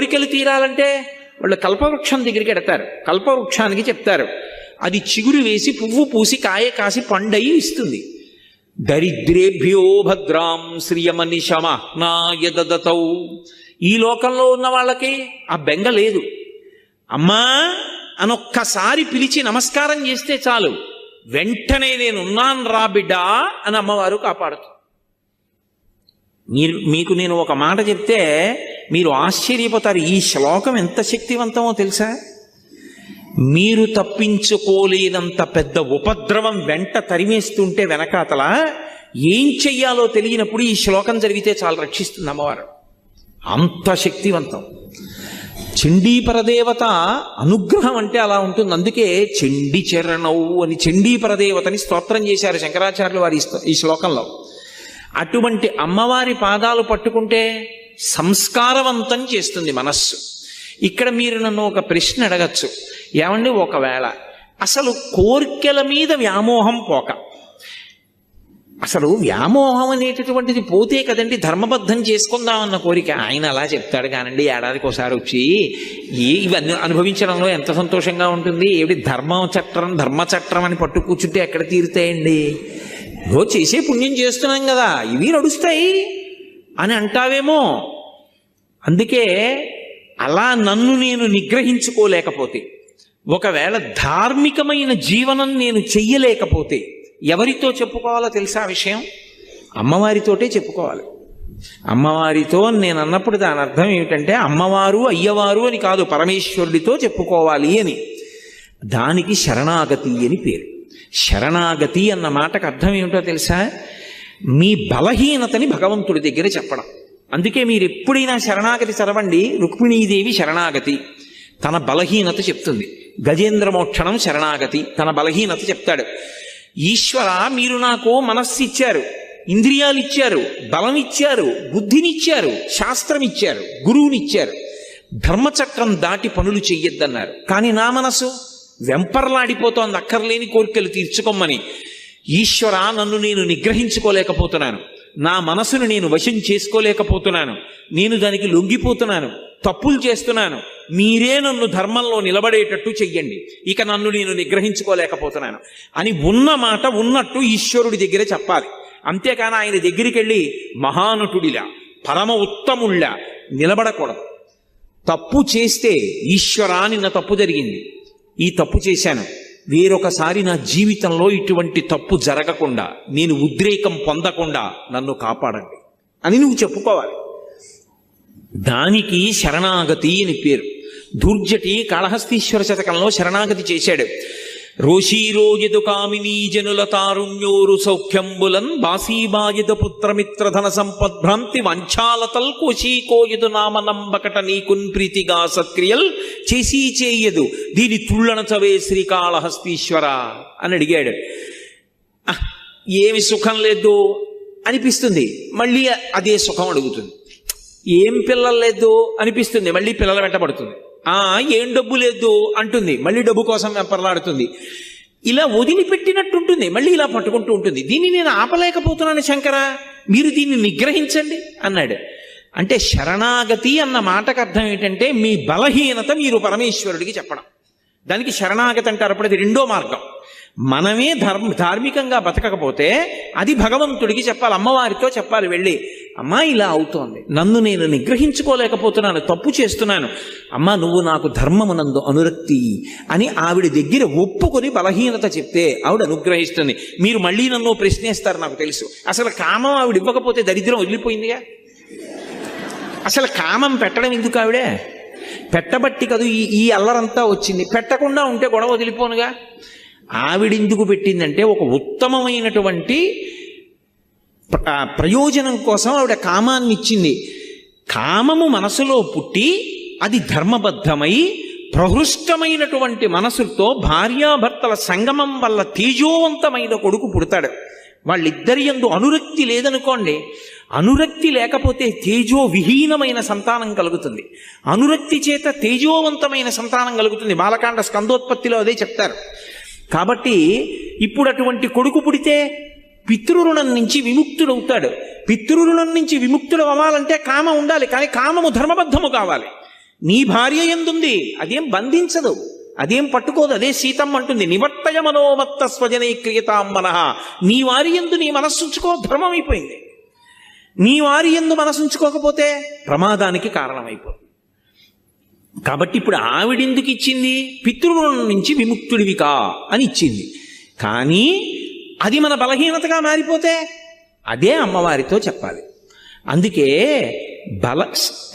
కోరికలు తీరాలంటే వాళ్ళు కల్పవృక్షం దగ్గరికి ఎడతారు. కల్పవృక్షానికి చెప్తారు, అది చిగురు వేసి పువ్వు పూసి కాయ కాసి పండయి ఇస్తుంది. దరిద్రేభ్యో భద్రాం శ్రియమనిశమహ్నాయ దదతౌ. ఈ లోకంలో ఉన్న వాళ్ళకి ఆ బెంగ లేదు. అమ్మా అనొక్కసారి పిలిచి నమస్కారం చేస్తే చాలు, వెంటనే నేనున్నాను రా బిడ్డా అని అమ్మవారు కాపాడుతుంది. మీకు నేను ఒక మాట చెప్తే మీరు ఆశ్చర్యపోతారు. ఈ శ్లోకం ఎంత శక్తివంతమో తెలుసా? మీరు తప్పించుకోలేనంత పెద్ద ఉపద్రవం వెంట తరిమేస్తుంటే వెనకాతల ఏం చెయ్యాలో తెలియనప్పుడు ఈ శ్లోకం జరిగితే చాలా రక్షిస్తుంది అమ్మవారు. అంత శక్తివంతం. చండీపరదేవత అనుగ్రహం అంటే అలా ఉంటుంది. అందుకే చండీ చరణవు అని చండీపరదేవతని స్తోత్రం చేశారు శంకరాచార్యులు వారి ఈ శ్లోకంలో. అటువంటి అమ్మవారి పాదాలు పట్టుకుంటే సంస్కారవంతం చేస్తుంది మనస్సు. ఇక్కడ మీరు నన్ను ఒక ప్రశ్న అడగచ్చు, ఏమండి ఒకవేళ అసలు కోర్కెల మీద వ్యామోహం పోక, అసలు వ్యామోహం అనేటటువంటిది పోతే కదండి ధర్మబద్ధం చేసుకుందామన్న కోరిక. ఆయన అలా చెప్తాడు కానండి, ఏడాదికి ఒకసారి వచ్చి ఇవన్నీ అనుభవించడంలో ఎంత సంతోషంగా ఉంటుంది. ఏమిటి ధర్మచట్రం అని పట్టు కూర్చుంటే ఎక్కడ తీరుతాయండి? రోజు చేసే పుణ్యం చేస్తున్నాం కదా, ఇవి నడుస్తాయి అని అంటావేమో. అందుకే అలా నన్ను నేను నిగ్రహించుకోలేకపోతే, ఒకవేళ ధార్మికమైన జీవనం నేను చెయ్యలేకపోతే ఎవరితో చెప్పుకోవాలో తెలుసా విషయం? అమ్మవారితోటే చెప్పుకోవాలి. అమ్మవారితో నేను అన్నప్పుడు దాని అర్థం ఏమిటంటే అమ్మవారు అయ్యవారు అని కాదు, పరమేశ్వరుడితో చెప్పుకోవాలి అని. దానికి శరణాగతి అని పేరు. శరణాగతి అన్న మాటకు అర్థం ఏమిటో తెలుసా? మీ బలహీనతని భగవంతుడి దగ్గర చెప్పడం. అందుకే మీరు ఎప్పుడైనా శరణాగతి చదవండి. రుక్మిణీదేవి శరణాగతి తన బలహీనత చెప్తుంది. గజేంద్ర మోక్షణం శరణాగతి తన బలహీనత చెప్తాడు. ఈశ్వర మీరు నాకు మనస్సు ఇచ్చారు, ఇంద్రియాలు ఇచ్చారు, బలం ఇచ్చారు, బుద్ధినిచ్చారు, శాస్త్రం ఇచ్చారు, గురువునిచ్చారు, ధర్మచక్రం దాటి పనులు చెయ్యొద్దన్నారు. కానీ నా మనసు వెంపర్లాడిపోతోంది అక్కర్లేని కోరికలు తీర్చుకోమని. ఈశ్వర నన్ను నేను నిగ్రహించుకోలేకపోతున్నాను, నా మనసును నేను వశం చేసుకోలేకపోతున్నాను, నేను దానికి లొంగిపోతున్నాను, తప్పులు చేస్తున్నాను, మీరే నన్ను ధర్మంలో నిలబడేటట్టు చెయ్యండి, ఇక నన్ను నేను నిగ్రహించుకోలేకపోతున్నాను అని ఉన్న మాట ఉన్నట్టు ఈశ్వరుడి దగ్గర చెప్పాలి. అంతేకాని ఆయన దగ్గరికి వెళ్ళి మహానటుడిలా పరమ ఉత్తముళ్ళ నిలబడకూడదు. తప్పు చేస్తే ఈశ్వరా నిన్న తప్పు జరిగింది, ఈ తప్పు చేశాను, వేరొకసారి నా జీవితంలో ఇటువంటి తప్పు జరగకుండా నేను ఉద్రేకం పొందకుండా నన్ను కాపాడండి అని నువ్వు చెప్పుకోవాలి. దానికి శరణాగతి అని పేరు. దుర్జటి కాళహస్తీశ్వర శతకంలో శరణాగతి చేశాడు. రోషీరోయదు కామినీ జనుల తారుణ్యోరు సౌఖ్యంబులన్ బాసీబాయద పుత్రమిత్రధన సంపద్భ్రాంతి వంచాలతల్ కోశీకోయదు నామనంబకట నీకున్ ప్రీతిగా సత్క్రియల్ చేసీ చేయదు దీని తుళ్ళన చవే శ్రీకాళహస్తీశ్వర అని అడిగాడు. ఏమి సుఖం లేదు అనిపిస్తుంది, మళ్ళీ అదే సుఖం అడుగుతుంది. ఏం పిల్లలు లేదు అనిపిస్తుంది, మళ్ళీ పిల్లల వెంటబడుతుంది. ఏం డబ్బు లేదు అంటుంది, మళ్ళీ డబ్బు కోసం వెంపర్లాడుతుంది. ఇలా వదిలిపెట్టినట్టుంటుంది, మళ్ళీ ఇలా పట్టుకుంటూ ఉంటుంది. దీన్ని నేను ఆపలేకపోతున్నాను శంకర, మీరు దీన్ని నిగ్రహించండి అన్నాడు. అంటే శరణాగతి అన్న మాటకు అర్థం ఏంటంటే మీ బలహీనత మీరు పరమేశ్వరుడికి చెప్పడం. దానికి శరణాగతి అంటారు. అప్పుడు అది రెండో మార్గం. మనమే ధార్మికంగా బతకకపోతే అది భగవంతుడికి చెప్పాలి, అమ్మవారితో చెప్పాలి. వెళ్ళి అమ్మా ఇలా అవుతోంది, నన్ను నేను నిగ్రహించుకోలేకపోతున్నాను, తప్పు చేస్తున్నాను, అమ్మా నువ్వు నాకు ధర్మమునందు అనురక్తి అని ఆవిడ దగ్గర ఒప్పుకొని బలహీనత చెప్తే ఆవిడ అనుగ్రహిస్తుంది. మీరు మళ్ళీ నన్ను ప్రశ్నిస్తారు నాకు తెలుసు. అసలు కామం ఆవిడ ఇవ్వకపోతే దరిద్రం వదిలిపోయిందిగా. అసలు కామం పెట్టడం ఎందుకు? ఆవిడే పెట్టబట్టి కదా ఈ అల్లరంతా వచ్చింది. పెట్టకుండా ఉంటే గొడవ వదిలిపోనుగా. ఆవిడెందుకు పెట్టిందంటే ఒక ఉత్తమమైనటువంటి ప్రయోజనం కోసం ఆవిడ కామాన్ని ఇచ్చింది. కామము మనసులో పుట్టి అది ధర్మబద్ధమై ప్రహృష్టమైనటువంటి మనసుతో భార్యాభర్తల సంగమం వల్ల తేజోవంతమైన కొడుకు పుడతాడు. వాళ్ళిద్దరి యందు అనురక్తి లేదనుకోండి, అనురక్తి లేకపోతే తేజో విహీనమైన సంతానం కలుగుతుంది, అనురక్తి చేత తేజోవంతమైన సంతానం కలుగుతుంది. బాలకాండ స్కందోత్పత్తిలో అదే చెప్తారు. కాబట్టి ఇప్పుడు అటువంటి కొడుకు పుడితే పితృరుణం నుంచి విముక్తుడవుతాడు. పితృరుణం నుంచి విముక్తుడు అవ్వాలంటే కామం ఉండాలి, కానీ కామము ధర్మబద్ధము కావాలి. నీ భార్య ఎందుంది, అదేం బంధించదు, అదేం పట్టుకోదు. అదే సీతమ్మ అంటుంది, నివర్తయ మనోమత్త స్వజనే క్రియతాం మనః. నీ వారి యందు నీ మనస్సుంచుకో, ధర్మం అయిపోయింది. నీ వారి యందు మనసుంచుకోకపోతే ప్రమాదానికి కారణమైపోతుంది. కాబట్టి ఇప్పుడు ఆవిడెందుకు ఇచ్చింది, పితృరుణం నుంచి విముక్తుడివికా అని ఇచ్చింది. కానీ అది మన బలహీనతగా మారిపోతే అదే అమ్మవారితో చెప్పాలి. అందుకే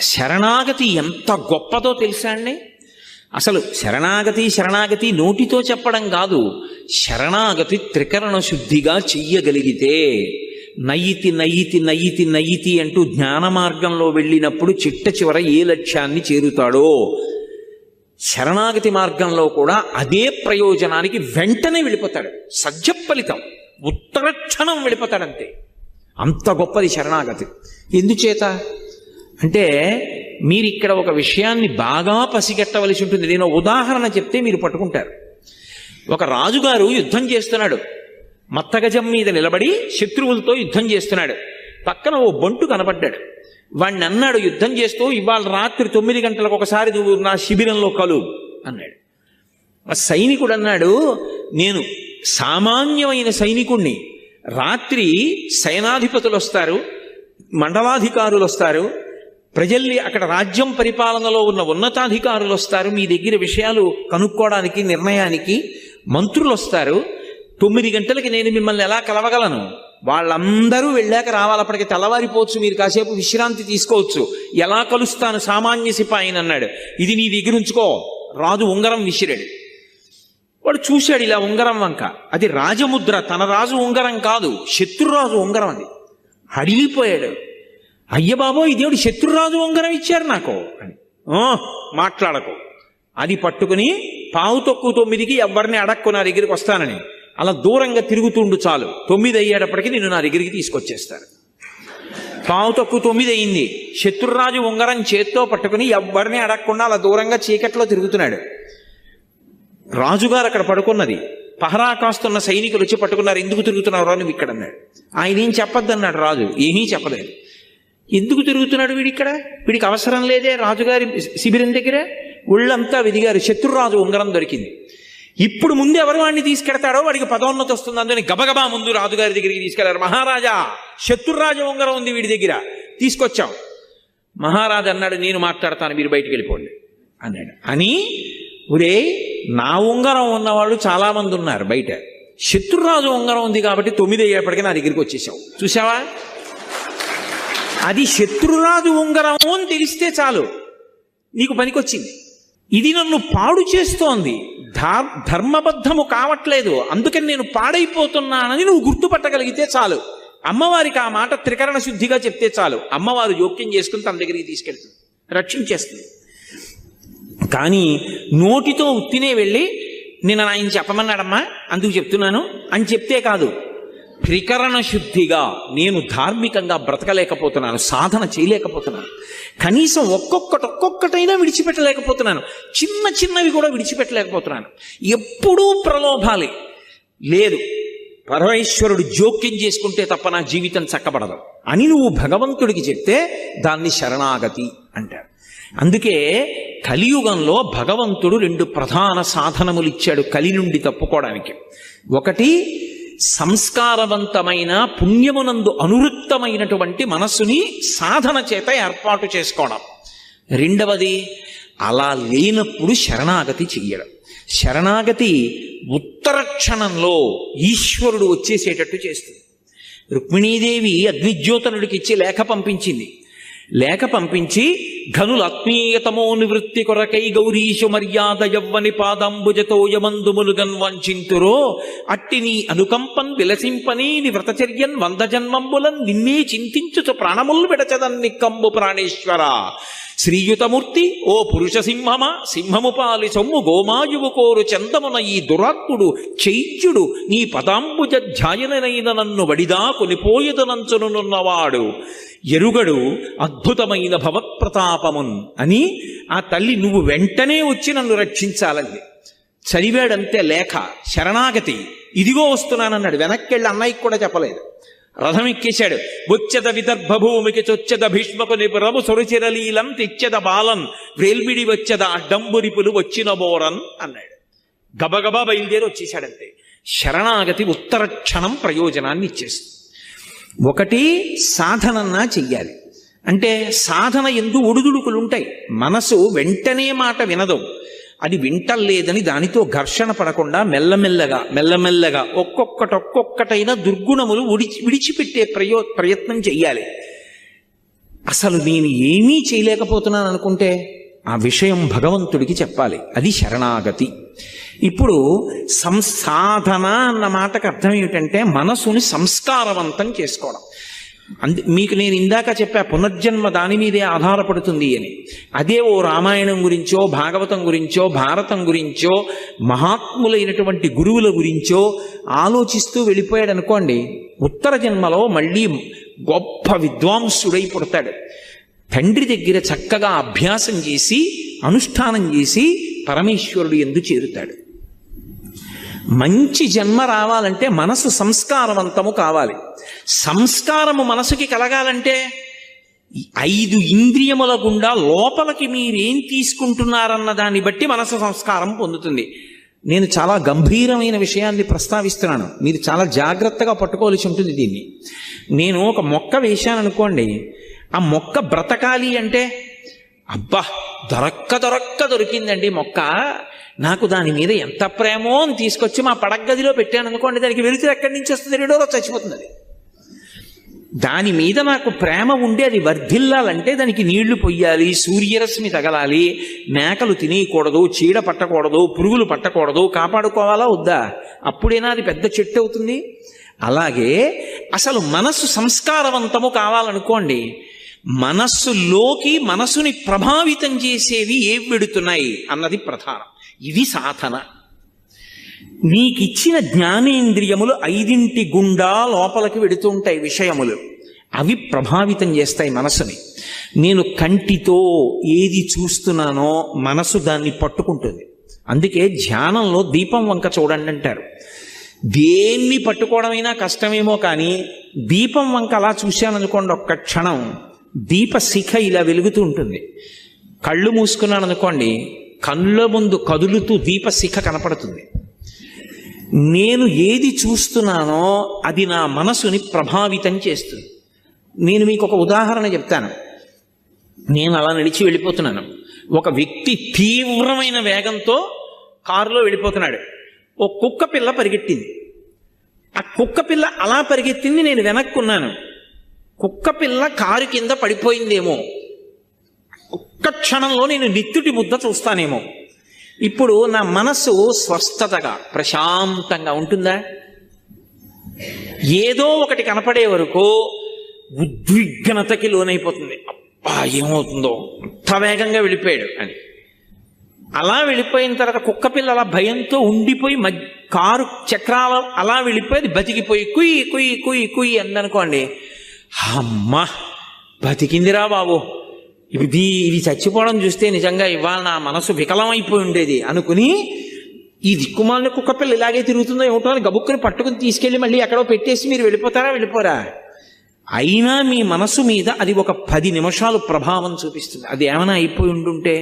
శరణాగతి ఎంత గొప్పదో తెలుసా అండి. అసలు శరణాగతి నోటితో చెప్పడం కాదు, శరణాగతి త్రికరణ శుద్ధిగా చెయ్యగలిగితే, నయితి అంటూ జ్ఞాన మార్గంలో వెళ్ళినప్పుడు చిట్ట చివర ఏ లక్ష్యాన్ని చేరుతాడో, శరణాగతి మార్గంలో కూడా అదే ప్రయోజనానికి వెంటనే వెళ్ళిపోతాడు. సజ్జ ఫలితం, ఉత్తరక్షణం వెళ్ళిపోతాడంతే. అంత గొప్పది శరణాగతి. ఎందుచేత అంటే మీరు ఇక్కడ ఒక విషయాన్ని బాగా పసిగట్టవలసి ఉంటుంది. నేను ఉదాహరణ చెప్తే మీరు పట్టుకుంటారు. ఒక రాజుగారు యుద్ధం చేస్తున్నాడు, మత్తగజం మీద నిలబడి శత్రువులతో యుద్ధం చేస్తున్నాడు. పక్కన ఓ బంటు కనపడ్డాడు. వాడిని అన్నాడు యుద్ధం చేస్తూ, ఇవాళ రాత్రి 9 గంటలకు ఒకసారి నువ్వు నా శిబిరంలో కలు అన్నాడు. ఆ సైనికుడు అన్నాడు, నేను సామాన్యమైన సైనికుణ్ణి, రాత్రి సేనాధిపతులు వస్తారు, మండలాధికారులు వస్తారు, ప్రజల్ని అక్కడ రాజ్యం పరిపాలనలో ఉన్న ఉన్నతాధికారులు వస్తారు, మీ దగ్గర విషయాలు కనుక్కోవడానికి నిర్ణయానికి మంత్రులు వస్తారు. 9 గంటలకి నేను మిమ్మల్ని ఎలా కలవగలను? వాళ్ళందరూ వెళ్ళాక రావాలి, అప్పటికి తెల్లవారిపోవచ్చు, మీరు కాసేపు విశ్రాంతి తీసుకోవచ్చు. ఎలా కలుస్తాను సామాన్య సిపాయిని అన్నాడు. ఇది నీ దగ్గర ఉంచుకో. రాజు ఉంగరం విసిరాడు. వాడు చూశాడు ఇలా ఉంగరం వంక, అది రాజముద్ర, తన రాజు ఉంగరం కాదు, శత్రురాజు ఉంగరం. అది అడిగిపోయాడు. అయ్య బాబో, ఇదేవిడు శత్రురాజు ఉంగరం ఇచ్చారు నాకు అని. మాట్లాడకు. అది పట్టుకుని 9:15 ఎవరిని అడక్కు నా దగ్గరికి వస్తానని అలా దూరంగా తిరుగుతుండు, చాలు 9 అయ్యేటప్పటికి నిన్ను నా దగ్గరికి తీసుకొచ్చేస్తాను. 9:15 అయింది. శత్రురాజు ఉంగరం చేత్తో పట్టుకుని ఎవరిని అడగకుండా అలా దూరంగా చీకట్లో తిరుగుతున్నాడు. రాజుగారు అక్కడ పడుకున్నది, పహరా కాస్తున్న సైనికులు వచ్చి పట్టుకున్నారు. ఎందుకు తిరుగుతున్నారు నువ్వు ఇక్కడ అన్నాడు. ఆయన ఏం చెప్పొద్దన్నాడు రాజు. ఏమీ చెప్పలేదు. ఎందుకు తిరుగుతున్నాడు వీడిక్కడ, వీడికి అవసరం లేదే రాజుగారి శిబిరం దగ్గర. ఒళ్ళంతా వెదిగారు, శత్రురాజు ఉంగరం దొరికింది. ఇప్పుడు ముందు ఎవరు వాడిని తీసుకెడతాడో వాడికి పదోన్నతి వస్తుంది. అందుకని గబగబా ముందు రాజుగారి దగ్గరికి తీసుకెళ్లారు. మహారాజా, శత్రురాజు ఉంగరం ఉంది వీడి దగ్గర, తీసుకొచ్చాం. మహారాజు అన్నాడు, నేను మాట్లాడతాను, మీరు బయటికి వెళ్ళిపోండి అన్నాడు. అని ఒరే, నా ఉంగరం ఉన్నవాళ్ళు చాలా మంది ఉన్నారు బయట, శత్రురాజు ఉంగరం ఉంది కాబట్టి 9 అయ్యేప్పటికీ నా దగ్గరికి వచ్చేసావు. చూసావా, అది శత్రురాజు ఉంగరం అని తెలిస్తే చాలు, నీకు పనికొచ్చింది. ఇది నన్ను పాడు చేస్తోంది, ధర్మబద్ధము కావట్లేదు, అందుకని నేను పాడైపోతున్నానని నువ్వు గుర్తుపట్టగలిగితే చాలు. అమ్మవారికి ఆ మాట త్రికరణ శుద్ధిగా చెప్తే చాలు, అమ్మవారు జోక్యం చేసుకుని తన దగ్గరికి తీసుకెళ్తుంది, రక్షించేస్తుంది. కానీ నోటితో ఉత్తినే వెళ్ళి నేను ఆయన చెప్పమన్నాడమ్మా అందుకు చెప్తున్నాను అని చెప్తే కాదు, త్రికరణ శుద్ధిగా నేను ధార్మికంగా బ్రతకలేకపోతున్నాను, సాధన చేయలేకపోతున్నాను, కనీసం ఒక్కొక్కటైనా విడిచిపెట్టలేకపోతున్నాను, చిన్నవి కూడా విడిచిపెట్టలేకపోతున్నాను, ఎప్పుడూ ప్రలోభాలే లేదు, పరమేశ్వరుడు జోక్యం చేసుకుంటే తప్ప నా జీవితం చక్కబడదు అని నువ్వు భగవంతుడికి చెప్తే దాన్ని శరణాగతి అంటారు. అందుకే కలియుగంలో భగవంతుడు 2 ప్రధాన సాధనములు ఇచ్చాడు కలి నుండి తప్పుకోవడానికి. ఒకటి, సంస్కారవంతమైన పుణ్యమునందు అనువృత్తమైనటువంటి మనస్సుని సాధన చేత ఏర్పాటు చేసుకోవడం. రెండవది, అలా లేనప్పుడు శరణాగతి చెయ్యడం. శరణాగతి ఉత్తర క్షణంలో ఈశ్వరుడు వచ్చేసేటట్టు చేస్తుంది. రుక్మిణీదేవి అగ్నిజ్యోతనుడికి ఇచ్చి లేఖ పంపించింది. లేఖ పంపించి, ఘనుల ఆత్మీయతమో నివృత్తి కొరకై గౌరీశు మర్యాద యవ్వని పాదంబుజతో యమందుములుగన్ వంచింతురో అట్టి నీ అనుకంపన్ విలసింపని ని వ్రతచర్యన్ 100 జన్మంబులన్ నిన్నే చింతించుచు ప్రాణములు విడచదన్ నిక్కంబు ప్రాణేశ్వర శ్రీయుతమూర్తి ఓ పురుష సింహము పాలి సొమ్ము గోమాయువు కోరు చందమున ఈ దురాత్ముడు చైత్యుడు నీ పదాంబుజ ధ్యాయనైన నన్ను వడిదా కొనిపోయదనంచునున్నవాడు ఎరుగడు అద్భుతమైన భవత్ప్రతాపమున్ అని ఆ తల్లి నువ్వు వెంటనే వచ్చి నన్ను రక్షించాలండి. చదివాడంతే లేఖ, శరణాగతి, ఇదిగో వస్తున్నానన్నాడు. వెనక్కెళ్ళి అన్నయ్యకి కూడా చెప్పలేదు. రథం ఎక్కేశాడు. వచ్చెద విదర్భ భూమికి చొచ్చెద భీష్మకు నిపురము సొరుచిరలీలం తెచ్చెద బాలన్ వేల్మిడి వచ్చెద అడ్డంబురిపులు వచ్చిన బోరన్ అన్నాడు. గబగబా బయలుదేరి వచ్చేశాడంతే. శరణాగతి ఉత్తర క్షణం ప్రయోజనాన్ని ఇచ్చేస్తుంది. ఒకటి సాధనన్నా చెయ్యాలి. అంటే సాధన ఎందు ఒడుదుడుకులుంటాయి. మనసు వెంటనే మాట వినదు. అది వింటలేదని దానితో ఘర్షణ పడకుండా మెల్లమెల్లగా ఒక్కొక్కటైనా దుర్గుణములు విడిచిపెట్టే ప్రయత్నం చెయ్యాలి. అసలు నేను ఏమీ చేయలేకపోతున్నాను అనుకుంటే ఆ విషయం భగవంతుడికి చెప్పాలి. అది శరణాగతి. ఇప్పుడు సంసాధన అన్న మాటకు అర్థం ఏమిటంటే మనసుని సంస్కారవంతం చేసుకోవడం. మీకు నేను ఇందాక చెప్పా పునర్జన్మ దాని మీదే ఆధారపడుతుంది అని. అదే ఓ రామాయణం గురించో భాగవతం గురించో భారతం గురించో మహాత్ములైనటువంటి గురువుల గురించో ఆలోచిస్తూ వెళ్ళిపోయాడు అనుకోండి, ఉత్తర జన్మలో మళ్ళీ గొప్ప విద్వాంసుడై పుడతాడు. తండ్రి దగ్గర చక్కగా అభ్యాసం చేసి అనుష్ఠానం చేసి పరమేశ్వరుడు యందు చేరుతాడు. మంచి జన్మ రావాలంటే మనసు సంస్కారవంతము కావాలి. సంస్కారము మనసుకి కలగాలంటే 5 ఇంద్రియముల గుండా లోపలికి మీరేం తీసుకుంటున్నారన్న దాన్ని బట్టి మనసు సంస్కారం పొందుతుంది. నేను చాలా గంభీరమైన విషయాన్ని ప్రస్తావిస్తున్నాను, మీరు చాలా జాగ్రత్తగా పట్టుకోవాల్సి ఉంటుంది దీన్ని. నేను ఒక మొక్క వేశాను అనుకోండి, ఆ మొక్క బ్రతకాలి అంటే అబ్బా దొరక్క దొరికిందండి మొక్క, నాకు దాని మీద ఎంత ప్రేమో అని తీసుకొచ్చి మా పడగదిలో పెట్టాను అనుకోండి, దానికి వెలుతురు ఎక్కడి నుంచి వస్తుంది? 2 రోజులు చచ్చిపోతుంది. అది దాని మీద నాకు ప్రేమ ఉండి అది వర్ధిల్లాలంటే దానికి నీళ్లు పొయ్యాలి, సూర్యరశ్మి తగలాలి, మేకలు తినేయకూడదు, చీడ పట్టకూడదు, పురుగులు పట్టకూడదు, కాపాడుకోవాలా వద్దా? అప్పుడైనా అది పెద్ద చెట్టు అవుతుంది. అలాగే అసలు మనస్సు సంస్కారవంతము కావాలనుకోండి, మనస్సులోకి మనసుని ప్రభావితం చేసేవి ఏవి వెడుతున్నాయి అన్నది ప్రధానం. ఇది సాధన. నీకిచ్చిన జ్ఞానేంద్రియములు 5 గుండా లోపలికి వెడుతుంటాయి విషయములు, అవి ప్రభావితం చేస్తాయి మనసుని. నేను కంటితో ఏది చూస్తున్నానో మనసు దాన్ని పట్టుకుంటుంది. అందుకే ధ్యానంలో దీపం వంక చూడండి అంటారు. దేన్ని పట్టుకోవడమైనా కష్టమేమో కానీ దీపం వంక అలా చూశాననుకోండి, ఒక్క క్షణం దీపశిఖ ఇలా వెలుగుతూ ఉంటుంది. కళ్ళు మూసుకున్నాను అనుకోండి, కళ్ళ ముందు కదులుతూ దీపశిఖ కనపడుతుంది. నేను ఏది చూస్తున్నానో అది నా మనసుని ప్రభావితం చేస్తుంది. నేను మీకు ఒక ఉదాహరణ చెప్తాను. నేను అలా నడిచి వెళ్ళిపోతున్నాను, ఒక వ్యక్తి తీవ్రమైన వేగంతో కారులో వెళ్ళిపోతున్నాడు. ఓ కుక్క పిల్ల పరిగెట్టింది. ఆ కుక్క పిల్ల అలా పరిగెత్తింది, నేను వెనక్కున్నాను. కుక్క పిల్ల కారు కింద పడిపోయిందేమో, ఒక్క క్షణంలో నేను నిత్తుటి ముద్ద చూస్తానేమో. ఇప్పుడు నా మనసు స్వస్థతగా ప్రశాంతంగా ఉంటుందా? ఏదో ఒకటి కనపడే వరకు ఉద్విగ్నతకి లోనైపోతుంది. అబ్బా ఏమవుతుందో, అంత వేగంగా వెళ్ళిపోయాడు అని. అలా వెళ్ళిపోయిన తర్వాత కుక్క పిల్ల అలా భయంతో ఉండిపోయి కారు చక్రాలు అలా వెళ్ళిపోయి అది బతికిపోయి కుయ్యి కుయ్యి కుయ్యి కుయ్యి అందనుకోండి, అమ్మా బతికిందిరా బాబు, ఇది చచ్చిపోవడం చూస్తే నిజంగా ఇవాళ నా మనసు వికలమైపోయి ఉండేది అనుకుని ఈ దిక్కుమాలిన కుక్కపిల్ల ఇలాగే తిరుగుతుందో ఏమిటో అని గబుక్కుని పట్టుకుని తీసుకెళ్ళి మళ్ళీ ఎక్కడో పెట్టేసి మీరు వెళ్ళిపోరా? అయినా మీ మనసు మీద అది ఒక 10 నిమిషాలు ప్రభావం చూపిస్తుంది. అది ఏమైనా అయిపోయి ఉండుంటే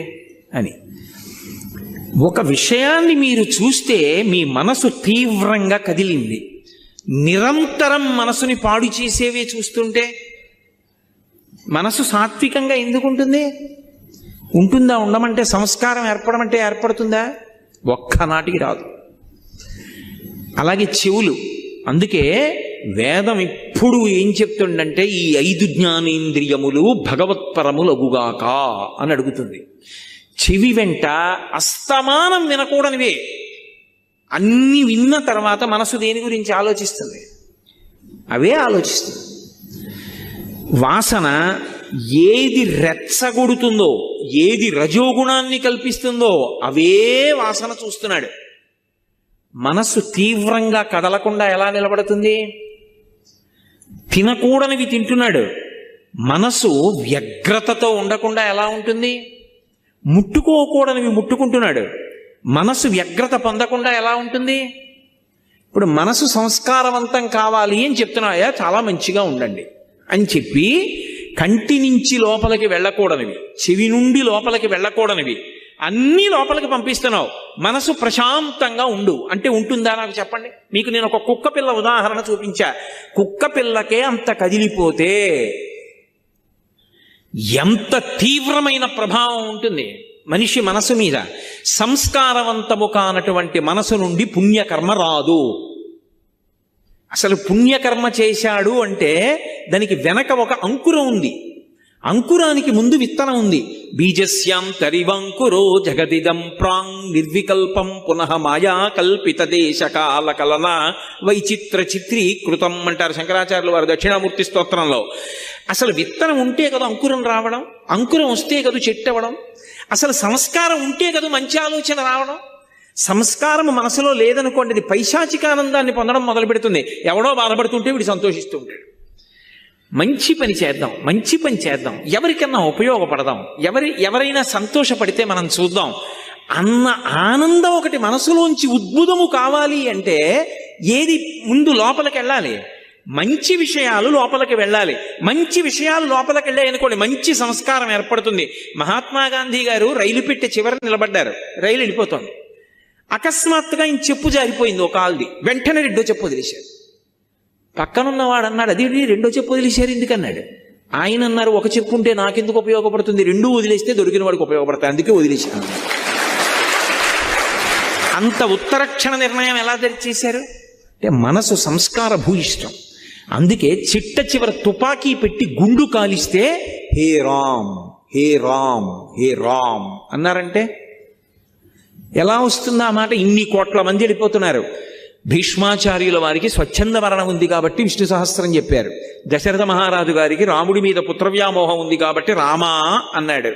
అని. ఒక విషయాన్ని మీరు చూస్తే మీ మనసు తీవ్రంగా కదిలింది, నిరంతరం మనసుని పాడు చేసేవే చూస్తుంటే మనసు సాత్వికంగా ఎందుకు ఉంటుంది? ఉంటుందా? ఉండమంటే సంస్కారం ఏర్పడమంటే ఏర్పడుతుందా? ఒక్కనాటికి రాదు. అలాగే చెవులు. అందుకే వేదం ఇప్పుడు ఏం చెప్తుండంటే ఈ 5 జ్ఞానేంద్రియములు భగవత్పరములగుగాక అని అడుగుతుంది. చెవి వెంట అస్తమానం వినకూడనివే. అన్ని విన్న తర్వాత మనసు దేని గురించి ఆలోచిస్తుంది? అవే ఆలోచిస్తుంది. వాసన ఏది రెచ్చగొడుతుందో, ఏది రజోగుణాన్ని కల్పిస్తుందో అవే వాసన చూస్తున్నాడు. మనస్సు తీవ్రంగా కదలకుండా ఎలా నిలబడుతుంది? తినకూడనివి తింటున్నాడు. మనసు వ్యగ్రతతో ఉండకుండా ఎలా ఉంటుంది? ముట్టుకోకూడనివి ముట్టుకుంటున్నాడు. మనసు వ్యగ్రత పొందకుండా ఎలా ఉంటుంది? ఇప్పుడు మనసు సంస్కారవంతం కావాలి అని చెప్తున్నాయా, చాలా మంచిగా ఉండండి అని చెప్పి కంటి నుంచి లోపలికి వెళ్ళకూడనివి, చెవి నుండి లోపలికి వెళ్ళకూడనివి అన్నీ లోపలికి పంపిస్తున్నావు. మనసు ప్రశాంతంగా ఉండు అంటే ఉంటుందా నాకు చెప్పండి. మీకు నేను ఒక కుక్క పిల్ల ఉదాహరణ చూపించా. కుక్క పిల్లకే అంత కదిలిపోతే ఎంత తీవ్రమైన ప్రభావం ఉంటుంది మనిషి మనసు మీద. సంస్కారవంతము కానటువంటి మనసు నుండి పుణ్యకర్మ రాదు. అసలు పుణ్యకర్మ చేశాడు అంటే దానికి వెనక ఒక అంకురం ఉంది. అంకురానికి ముందు విత్తనం ఉంది. బీజస్యాం తరివంకురో జగదిదం ప్రాంగ్ నిర్వికల్పం పునః మాయా కల్పిత దేశ కాల కలన వైచిత్ర చిత్రీకృతం అంటారు శంకరాచార్యులు వారు దక్షిణామూర్తి స్తోత్రంలో. అసలు విత్తనం ఉంటే కదా అంకురం రావడం, అంకురం వస్తే కదా చెట్టు అవ్వడం, అసలు సంస్కారం ఉంటే కదా మంచి ఆలోచన రావడం. సంస్కారం మనసులో లేదనుకోండి, అది పైశాచికానందాన్ని పొందడం మొదలు పెడుతుంది. ఎవడో బాధపడుతుంటే వీడు సంతోషిస్తూ ఉంటాడు. మంచి పని చేద్దాం, మంచి పని చేద్దాం, ఎవరికన్నా ఉపయోగపడదాం, ఎవరైనా సంతోషపడితే మనం చూద్దాం అన్న ఆనందం ఒకటి మనసులోంచి ఉద్భుతము కావాలి అంటే ఏది ముందు లోపలికి వెళ్ళాలి? మంచి విషయాలు లోపలికి వెళ్ళాలి. మంచి విషయాలు లోపలికి వెళ్ళాయి అనుకోండి, మంచి సంస్కారం ఏర్పడుతుంది. మహాత్మా గాంధీ గారు రైలు పెట్టే చివరి నిలబడ్డారు, రైలు వెళ్ళిపోతుంది. అకస్మాత్తుగా ఆయన చెప్పు జారిపోయింది ఒక కాల్ది. వెంటనే రెండో చెప్పు వదిలేశారు. పక్కనున్నవాడు అన్నాడు, అది రెండో చెప్పు వదిలేశారు ఎందుకన్నాడు. ఆయన అన్నారు, ఒక చెప్పు ఉంటే నాకెందుకు ఉపయోగపడుతుంది, రెండూ వదిలేస్తే దొరికిన వాడికి ఉపయోగపడతాయి, అందుకే వదిలేశాను. అంత ఉత్తరక్షణ నిర్ణయం ఎలా చేశారు అంటే మనసు సంస్కార భూయిష్టం. అందుకే చిట్ట చివర తుపాకీ పెట్టి గుండు కాలిస్తే హే రామ్ హే రామ్ హే రామ్ అన్నారంటే ఎలా వస్తుంది ఆ మాట? ఇన్ని కోట్ల మంది వెళ్ళిపోతున్నారు. భీష్మాచార్యుల వారికి స్వచ్ఛంద మరణం ఉంది కాబట్టి విష్ణు సహస్రం చెప్పారు. దశరథ మహారాజు గారికి రాముడి మీద పుత్రవ్యామోహం ఉంది కాబట్టి రామా అన్నాడు.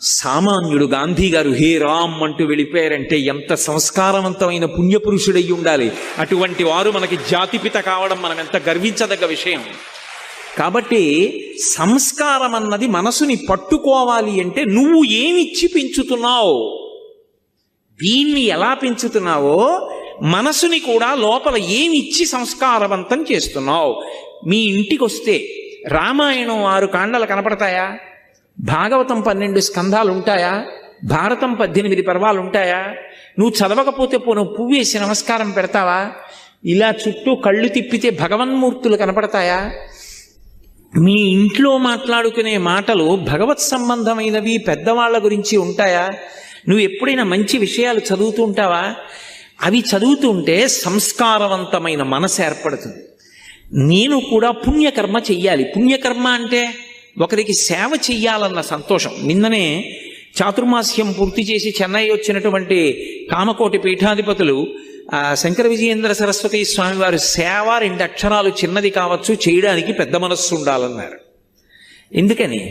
సామాన్యుడు గాంధీ గారు హే రామ్ అంటూ వెళ్ళిపోయారంటే ఎంత సంస్కారవంతమైన పుణ్యపురుషుడయ్యి ఉండాలి. అటువంటి వారు మనకి జాతిపిత కావడం మనం ఎంత గర్వించదగ్గ విషయం. కాబట్టి సంస్కారం అన్నది మనసుని పట్టుకోవాలి అంటే నువ్వు ఏమిచ్చి పెంచుతున్నావు, దీన్ని ఎలా పెంచుతున్నావో మనసుని కూడా లోపల ఏమిచ్చి సంస్కారవంతం చేస్తున్నావు. మీ ఇంటికి వస్తే రామాయణం 6 కాండలు కనపడతాయా? భాగవతం 12 స్కంధాలు ఉంటాయా? భారతం 18 పర్వాలు ఉంటాయా? నువ్వు చదవకపోతే నువ్వు పువ్వు వేసి నమస్కారం పెడతావా? ఇలా చుట్టూ కళ్ళు తిప్పితే భగవన్మూర్తులు కనపడతాయా? మీ ఇంట్లో మాట్లాడుకునే మాటలు భగవత్ సంబంధమైనవి పెద్దవాళ్ల గురించి ఉంటాయా? నువ్వు ఎప్పుడైనా మంచి విషయాలు చదువుతూ ఉంటావా? అవి చదువుతుంటే సంస్కారవంతమైన మనసు ఏర్పడుతుంది. నేను కూడా పుణ్యకర్మ చెయ్యాలి. పుణ్యకర్మ అంటే ఒకరికి సేవ చెయ్యాలన్న సంతోషం. నిన్ననే చాతుర్మాస్యం పూర్తి చేసి చెన్నై వచ్చినటువంటి కామకోటి పీఠాధిపతులు శంకర విజయేంద్ర సరస్వతి స్వామి వారు సేవ 2 అక్షరాలు చిన్నది కావచ్చు, చేయడానికి పెద్ద మనస్సు ఉండాలన్నారు. ఎందుకని?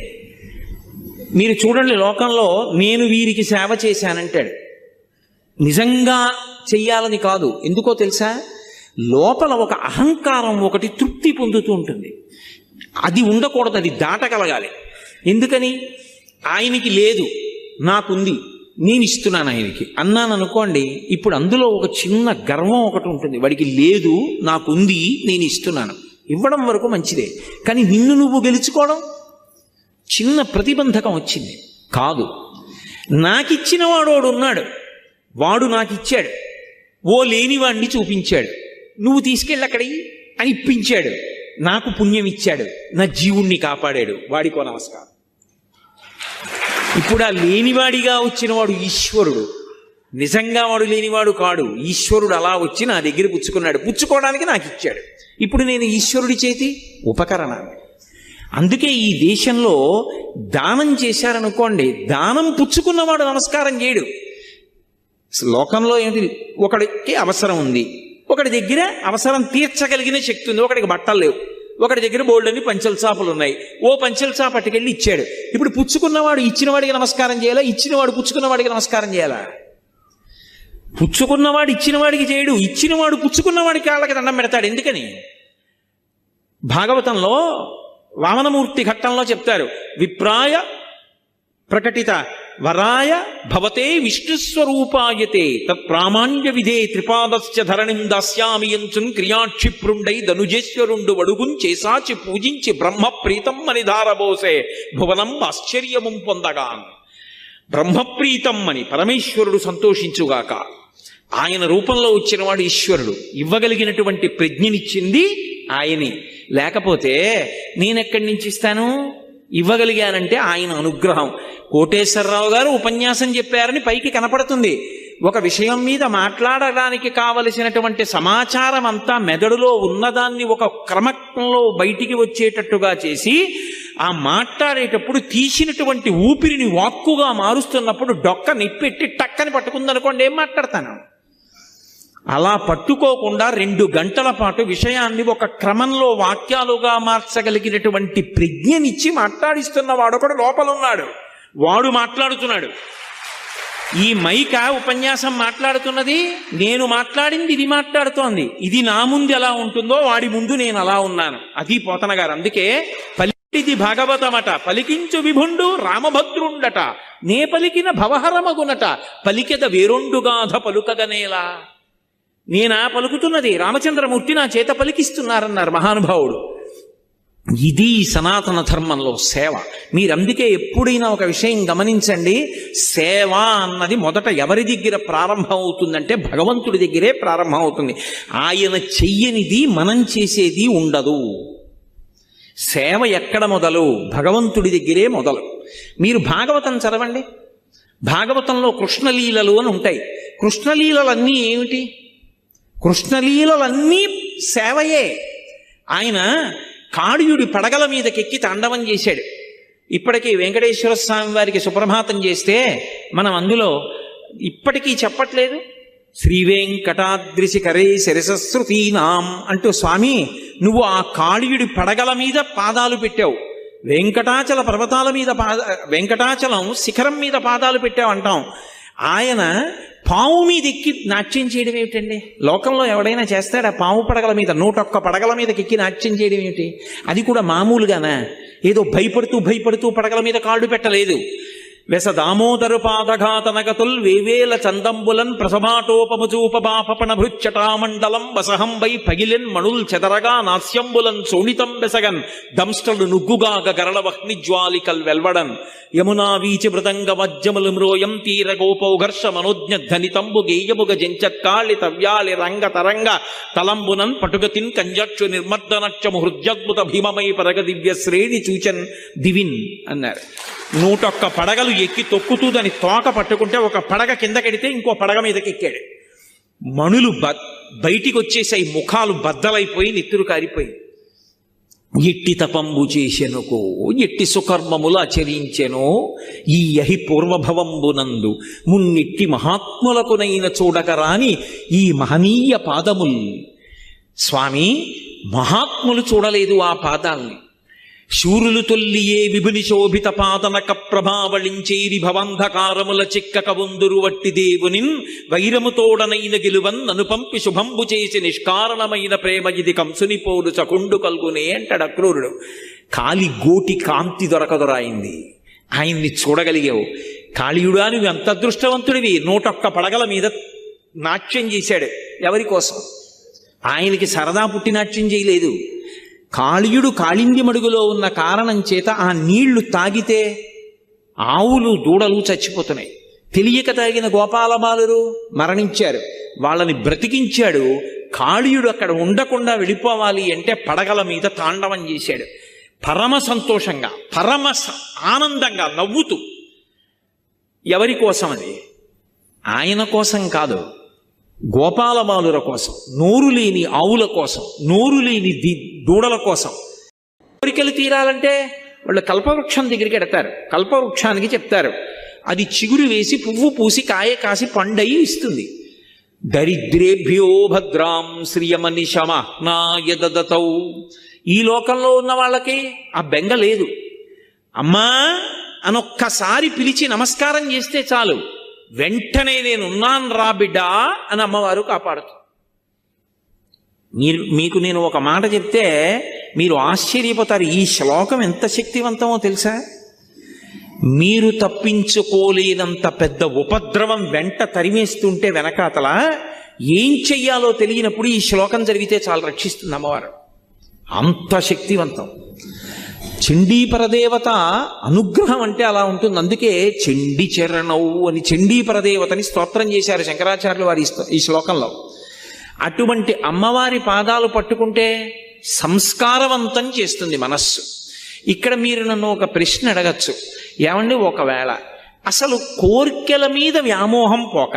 మీరు చూడండి, లోకంలో నేను వీరికి సేవ చేశానంటాడు. నిజంగా చెయ్యాలని కాదు. ఎందుకో తెలుసా? లోపల ఒక అహంకారం ఒకటి తృప్తి పొందుతూ ఉంటుంది. అది ఉండకూడదు, అది దాటగలగాలి. ఎందుకని? ఆయనకి లేదు, నాకుంది, నేను ఇస్తున్నాను ఆయనకి అన్నాను అనుకోండి, ఇప్పుడు అందులో ఒక చిన్న గర్వం ఒకటి ఉంటుంది. వాడికి లేదు, నాకుంది, నేను ఇస్తున్నాను. ఇవ్వడం వరకు మంచిదే, కానీ నిన్ను నువ్వు గెలుచుకోవడం చిన్న ప్రతిబంధకం వచ్చింది. కాదు, నాకిచ్చిన వాడు ఉన్నాడు, వాడు నాకిచ్చాడు, ఓ లేనివాణ్ణి చూపించాడు, నువ్వు తీసుకెళ్ళి అక్కడికి అని ఇప్పించాడు, నాకు పుణ్యం ఇచ్చాడు, నా జీవుణ్ణి కాపాడాడు, వాడికో నమస్కారం. ఇప్పుడు ఆ లేనివాడిగా వచ్చినవాడు ఈశ్వరుడు, నిజంగా వాడు లేనివాడు కాడు. ఈశ్వరుడు అలా వచ్చి నా దగ్గర పుచ్చుకున్నాడు, పుచ్చుకోవడానికి నాకు ఇచ్చాడు. ఇప్పుడు నేను ఈశ్వరుడి చేతి ఉపకరణాన్ని. అందుకే ఈ దేశంలో దానం చేశారనుకోండి, దానం పుచ్చుకున్నవాడు నమస్కారం చేయడు. లోకంలో ఏంటి, ఒకడికి అవసరం ఉంది, ఒకటి దగ్గర అవసరం తీర్చగలిగిన శక్తి ఉంది, ఒకడికి బట్టలు లేవు, ఒకటి దగ్గర బోల్డని పంచెల చాపలు ఉన్నాయి, ఓ పంచెల చాప పట్టుకెళ్ళి ఇచ్చాడు. ఇప్పుడు పుచ్చుకున్నవాడు ఇచ్చినవాడికి నమస్కారం చేయాలా, ఇచ్చినవాడు పుచ్చుకున్నవాడికి నమస్కారం చేయాలా? పుచ్చుకున్నవాడు ఇచ్చినవాడికి చేయడు, ఇచ్చినవాడు పుచ్చుకున్నవాడికి కాళ్ళకి దండం పెడతాడు. ఎందుకని? భాగవతంలో వామనమూర్తి ఘట్టంలో చెప్తారు, విప్రాయ ప్రకటిత వరాయ భవతే విష్ణుస్వరూపాయతే తత్ప్రామాణ్య విధే త్రిపాదస్య ధరణిం దాస్యామి యంచున్ క్రియాక్షిప్రుండై ధనుజేశ్వరుండు వడుగుం చేసాచి పూజించి బ్రహ్మ ప్రీతం అని ధారబోసే భువనం ఆశ్చర్యము పొందగా. బ్రహ్మప్రీతం అని పరమేశ్వరుడు సంతోషించుగాక. ఆయన రూపంలో వచ్చినవాడు ఈశ్వరుడు. ఇవ్వగలిగినటువంటి ప్రజ్ఞనిచ్చింది ఆయనే. లేకపోతే నేనెక్కడి నుంచి ఇస్తాను? ఇవ్వగలిగానంటే ఆయన అనుగ్రహం. కోటేశ్వరరావు గారు ఉపన్యాసం చెప్పారని పైకి కనపడుతుంది. ఒక విషయం మీద మాట్లాడడానికి కావలసినటువంటి సమాచారం అంతా మెదడులో ఉన్నదాన్ని ఒక క్రమంలో బయటికి వచ్చేటట్టుగా చేసి ఆ మాట్లాడేటప్పుడు తీసినటువంటి ఊపిరిని వాక్కుగా మారుస్తున్నప్పుడు డొక్క నిప్పెట్టి టక్కని పట్టుకుందనుకోండి, ఏం మాట్లాడతాను? అలా పట్టుకోకుండా 2 గంటల పాటు విషయాన్ని ఒక క్రమంలో వాక్యాలుగా మార్చగలిగినటువంటి ప్రజ్ఞనిచ్చి మాట్లాడిస్తున్న వాడొకడు లోపల ఉన్నాడు. వాడు మాట్లాడుతున్నాడు. ఈ మైక ఉపన్యాసం మాట్లాడుతున్నది, నేను మాట్లాడింది ఇది మాట్లాడుతోంది. ఇది నా ముందు ఎలా ఉంటుందో వాడి ముందు నేను అలా ఉన్నాను. అది పోతన గారు. అందుకే పలికిది భాగవతమట, పలికించు విభుండు రామభద్రుండట, నే పలికిన భవహరమగునట, పలికెద వేరొండుగాధ పలుకగనేలా. నేనా పలుకుతున్నది, రామచంద్రమూర్తి నా చేత పలికిస్తున్నారన్నారు మహానుభావుడు. ఇది సనాతన ధర్మంలో సేవ. మీరందుకే ఎప్పుడైనా ఒక విషయం గమనించండి, సేవ అన్నది మొదట ఎవరి దగ్గర ప్రారంభం అవుతుందంటే భగవంతుడి దగ్గరే ప్రారంభం అవుతుంది. ఆయన చెయ్యనిది మనం చేసేది ఉండదు. సేవ ఎక్కడ మొదలు? భగవంతుడి దగ్గరే మొదలు. మీరు భాగవతం చదవండి. భాగవతంలో కృష్ణలీలలు అని ఉంటాయి. కృష్ణలీలలన్నీ ఏమిటి? కృష్ణలీలలన్నీ సేవయే. ఆయన కాళీయుడి పడగల మీదకెక్కి తాండవం చేశాడు. ఇప్పటికీ వెంకటేశ్వర స్వామి వారికి సుప్రభాతం చేస్తే మనం అందులో ఇప్పటికీ చెప్పట్లేదు, శ్రీ వెంకటాద్రిశిఖరే శిరసశ్రుతీనాం అంటూ, స్వామి నువ్వు ఆ కాళీయుడి పడగల మీద పాదాలు పెట్టావు, వెంకటాచల పర్వతాల మీద వెంకటాచలం శిఖరం మీద పాదాలు పెట్టావు అంటాం. ఆయన పాము మీద ఎక్కి నాట్యం చేయడం ఏమిటండి? లోకంలో ఎవడైనా చేస్తాడా? పాము పడగల మీద 101 పడగల మీదకి ఎక్కి నాట్యం చేయడం ఏమిటి? అది కూడా మామూలుగానా? ఏదో భయపడుతూ పడగల మీద కాళ్ళు పెట్టలేదు. వెస దామోదరు పాదఘాతనగతుల్ వేవేల చందంబులన్ ప్రసభాటోపముచూపబాపణ భృచ్చటామండలం వసహంబై పగిలెన్ మణుల్ చెదరగా నాస్యంబులన్ సోణితం బెసగన్ దంష్టలు నుగ్గుగాగ గరళ వహ్నిజ్వాలికల్ వెల్వడన్ యమునా వీచి మృదంగ వజ్జములు మ్రోయం తీర గోపౌఘర్ష మనోజ్ఞ ధనితంబు గేయముగ జంచత్కాళి తవ్యాళి రంగ తరంగ తలంబునన్ పటుగతిన్ కంజక్షు నిర్మర్దనక్షము హృద్యద్భుత భీమమై పరగ దివ్య శ్రేణి చూచన్ దివిన్ అన్నారు. 101 పడగలు ఎక్కి తొక్కుతూ దాని తోక పట్టుకుంటే ఒక పడగ కిందకెడితే ఇంకో పడగ మీదకి ఎక్కాడు. మణులు బయటికి వచ్చేసాయి, ముఖాలు బద్దలైపోయి నెత్తురు కారిపోయి. ఎట్టి తపంబు చేసెనుకో, ఎట్టి సుకర్మములు ఆచరించెనో ఈ యహి పూర్వభవంబునందు మున్నిట్టి మహాత్ములకునైన చూడకరాని ఈ మహనీయ పాదముల్. స్వామి, మహాత్ములు చూడలేదు ఆ పాదాల్ని. శూరులు తొల్లియే విభుని శోభిత పాదనక ప్రభావళించేరి భవంధకారముల చిక్కక వందురు వట్టి దేవునిన్ వైరముతోడనైన గెలువన్ నను పంపి శుభంబు చేసి నిష్కారణమైన ప్రేమ ఇది కంసుని పోడు చకుండు కల్గునే అంటాడు అక్రూరుడు. కాలి గోటి కాంతి దొరకదొరాయింది. ఆయన్ని చూడగలిగావు. కాళీయుడా, నువ్వు ఎంత అదృష్టవంతుడివి. 101 పడగల మీద నాట్యం చేశాడు. ఎవరి కోసం? ఆయనకి సరదా పుట్టి నాట్యం చేయలేదు. కాళీయుడు కాళింది మడుగులో ఉన్న కారణం చేత ఆ నీళ్లు తాగితే ఆవులు దూడలు చచ్చిపోతున్నాయి. తెలియక తాగిన గోపాలబాలురు మరణించారు. వాళ్ళని బ్రతికించాడు. కాళీయుడు అక్కడ ఉండకుండా వెళ్ళిపోవాలి అంటే పడగల మీద తాండవం చేశాడు. పరమ సంతోషంగా, పరమ ఆనందంగా నవ్వుతూ. ఎవరి కోసం అది? ఆయన కోసం కాదు, గోపాలబాలుర కోసం, నోరు లేని ఆవుల కోసం, నోరు లేని దూడల కోసం. కోరికలు తీరాలంటే వాళ్ళు కల్పవృక్షం దగ్గరికి ఎడతారు. కల్పవృక్షానికి చెప్తారు, అది చిగురు వేసి పువ్వు పూసి కాయ కాసి పండయి ఇస్తుంది. దరిద్రేభ్యో భద్రాం శ్రియమనిశమ నాయదతౌ. ఈ లోకంలో ఉన్న వాళ్ళకి ఆ బెంగ లేదు. అమ్మా అనొక్కసారి పిలిచి నమస్కారం చేస్తే చాలు, వెంటనే నేనున్నాను రా బిడ్డా అని అమ్మవారు కాపాడుతుంది. మీకు నేను ఒక మాట చెప్తే మీరు ఆశ్చర్యపోతారు. ఈ శ్లోకం ఎంత శక్తివంతమో తెలుసా? మీరు తప్పించుకోలేనంత పెద్ద ఉపద్రవం వెంట తరిమేస్తుంటే వెనకాతల ఏం చెయ్యాలో తెలియనప్పుడు ఈ శ్లోకం జరిగితే చాలా రక్షిస్తుంది అమ్మవారు. అంత శక్తివంతం. చండీపరదేవత అనుగ్రహం అంటే అలా ఉంటుంది. అందుకే చండి చరణవు అని చండీపరదేవతని స్తోత్రం చేశారు శంకరాచార్యులు వారి ఈ శ్లోకంలో. అటువంటి అమ్మవారి పాదాలు పట్టుకుంటే సంస్కారవంతం చేస్తుంది మనస్సు. ఇక్కడ మీరు నన్ను ఒక ప్రశ్న అడగచ్చు, ఏమండి ఒకవేళ అసలు కోర్కెల మీద వ్యామోహం పోక,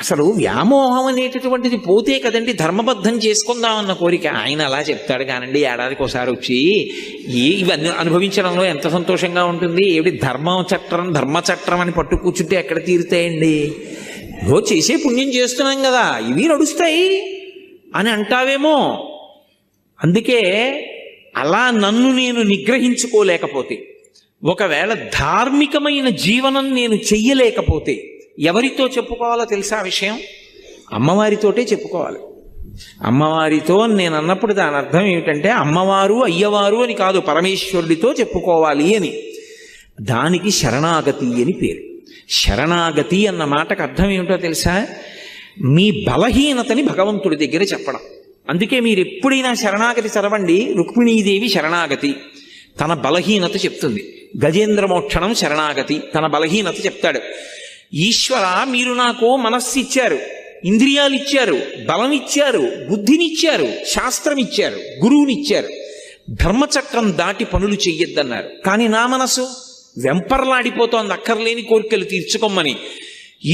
అసలు వ్యామోహం అనేటటువంటిది పోతే కదండి ధర్మబద్ధం చేసుకుందామన్న కోరిక. ఆయన అలా చెప్తాడు కానండి, ఏడాదికి ఒకసారి వచ్చి ఇవన్నీ అనుభవించడంలో ఎంత సంతోషంగా ఉంటుంది. ఏమిటి ధర్మచట్రం అని పట్టు కూర్చుంటే ఎక్కడ తీరుతాయండి? చేసే పుణ్యం చేస్తున్నాం కదా, ఇవి నడుస్తాయి అని అంటావేమో. అందుకే అలా నన్ను నేను నిగ్రహించుకోలేకపోతే, ఒకవేళ ధార్మికమైన జీవనం నేను చెయ్యలేకపోతే ఎవరితో చెప్పుకోవాలో తెలుసా విషయం? అమ్మవారితోటే చెప్పుకోవాలి. అమ్మవారితో నేను అన్నప్పుడు దాని అర్థం ఏమిటంటే అమ్మవారు అయ్యవారు అని కాదు, పరమేశ్వరుడితో చెప్పుకోవాలి అని. దానికి శరణాగతి అని పేరు. శరణాగతి అన్న మాటకు అర్థం ఏమిటో తెలుసా? మీ బలహీనతని భగవంతుడి దగ్గర చెప్పడం. అందుకే మీరు ఎప్పుడైనా శరణాగతి చదవండి. రుక్మిణీదేవి శరణాగతి తన బలహీనత చెప్తుంది. గజేంద్ర మోక్షణం శరణాగతి తన బలహీనత చెప్తాడు. ఈశ్వర, మీరు నాకు మనస్సు ఇచ్చారు, ఇంద్రియాలు ఇచ్చారు, బలం ఇచ్చారు, బుద్ధినిచ్చారు, శాస్త్రం ఇచ్చారు, గురువునిచ్చారు, ధర్మచక్రం దాటి పనులు చెయ్యొద్దన్నారు. కానీ నా మనసు వెంపర్లాడిపోతోంది అక్కర్లేని కోరికలు తీర్చుకోమని.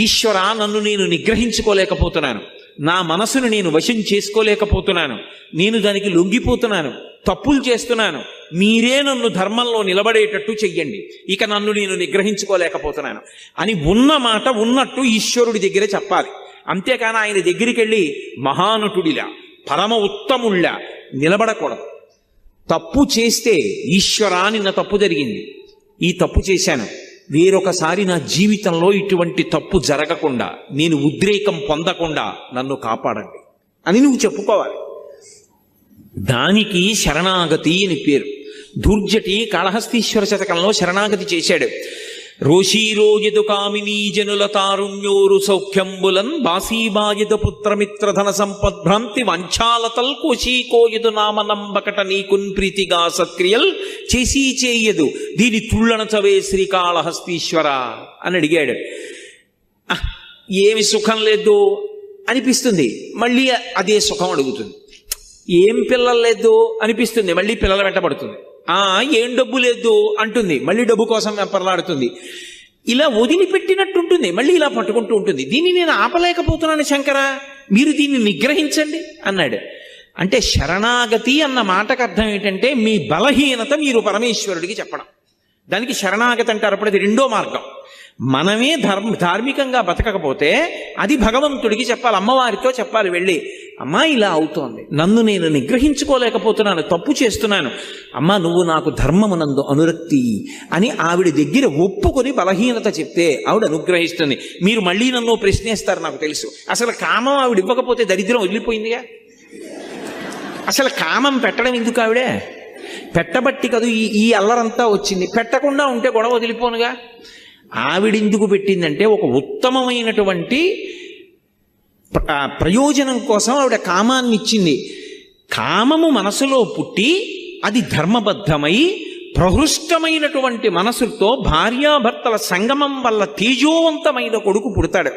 ఈశ్వర, నన్ను నేను నిగ్రహించుకోలేకపోతున్నాను, నా మనసును నేను వశం చేసుకోలేకపోతున్నాను, నేను దానికి లొంగిపోతున్నాను, తప్పులు చేస్తున్నాను, మీరే నన్ను ధర్మంలో నిలబడేటట్టు చెయ్యండి, ఇక నన్ను నేను నిగ్రహించుకోలేకపోతున్నాను అని ఉన్న మాట ఉన్నట్టు ఈశ్వరుడి దగ్గర చెప్పాలి. అంతేకాని ఆయన దగ్గరికి వెళ్ళి మహానటుడిలా పరమ ఉత్తముళ్ళ నిలబడకూడదు. తప్పు చేస్తే ఈశ్వరా నిన్న తప్పు జరిగింది, ఈ తప్పు చేశాను, వేరొకసారి నా జీవితంలో ఇటువంటి తప్పు జరగకుండా, నేను ఉద్రేకం పొందకుండా నన్ను కాపాడండి అని నువ్వు చెప్పుకోవాలి. దానికి శరణాగతి అని పేరు. దుర్జటి కాళహస్తీశ్వర శతకంలో శరణాగతి చేశాడు. రోషీరోయదు కామినీ జనుల తారుణ్యోరు సౌఖ్యంబులన్ బాసీబాయదు పుత్రమిత్రధన సంపద్భ్రాంతి వంచాలతల్ కోశీకోయదు నామనంబకట నీకున్ ప్రీతిగా సత్క్రియల్ చేసీ చేయదు దీని తుళ్ళనచవే శ్రీకాళహస్తీశ్వర అని అడిగాడు. ఏమి సుఖం లేదు అనిపిస్తుంది, మళ్ళీ అదే సుఖం అడుగుతుంది. ఏం పిల్లలు లేదు అనిపిస్తుంది, మళ్ళీ పిల్లల వెంటబడుతుంది. ఏం డబ్బు లేదు అంటుంది, మళ్ళీ డబ్బు కోసం వెంపర్లాడుతుంది. ఇలా వదిలిపెట్టినట్టుంటుంది, మళ్ళీ ఇలా పట్టుకుంటూ ఉంటుంది. దీన్ని నేను ఆపలేకపోతున్నాను శంకర, మీరు దీన్ని నిగ్రహించండి అన్నాడు. అంటే శరణాగతి అన్న మాటకు అర్థం ఏంటంటే మీ బలహీనత మీరు పరమేశ్వరుడికి చెప్పడం. దానికి శరణాగతి అంటారు. అప్పుడు అది రెండో మార్గం. మనమే ధార్మికంగా బతకకపోతే అది భగవంతుడికి చెప్పాలి, అమ్మవారితో చెప్పాలి. వెళ్ళి అమ్మా ఇలా అవుతోంది, నన్ను నేను నిగ్రహించుకోలేకపోతున్నాను, తప్పు చేస్తున్నాను, అమ్మా నువ్వు నాకు ధర్మమునందు అనురక్తి అని ఆవిడ దగ్గర ఒప్పుకొని బలహీనత చెప్తే ఆవిడ అనుగ్రహిస్తుంది. మీరు మళ్ళీ నన్ను ప్రశ్నిస్తారు నాకు తెలుసు. అసలు కామం ఆవిడ ఇవ్వకపోతే దరిద్రం వదిలిపోయిందిగా. అసలు కామం పెట్టడం ఎందుకు? ఆవిడే పెట్టబట్టి కదా ఈ అల్లరంతా వచ్చింది. పెట్టకుండా ఉంటే గొడవ వదిలిపోనుగా. ఆవిడెందుకు పెట్టిందంటే ఒక ఉత్తమమైనటువంటి ప్రయోజనం కోసం ఆవిడ కామాన్ని ఇచ్చింది. కామము మనసులో పుట్టి అది ధర్మబద్ధమై ప్రహృష్టమైనటువంటి మనసుతో భార్యాభర్తల సంగమం వల్ల తేజోవంతమైన కొడుకు పుడతాడు.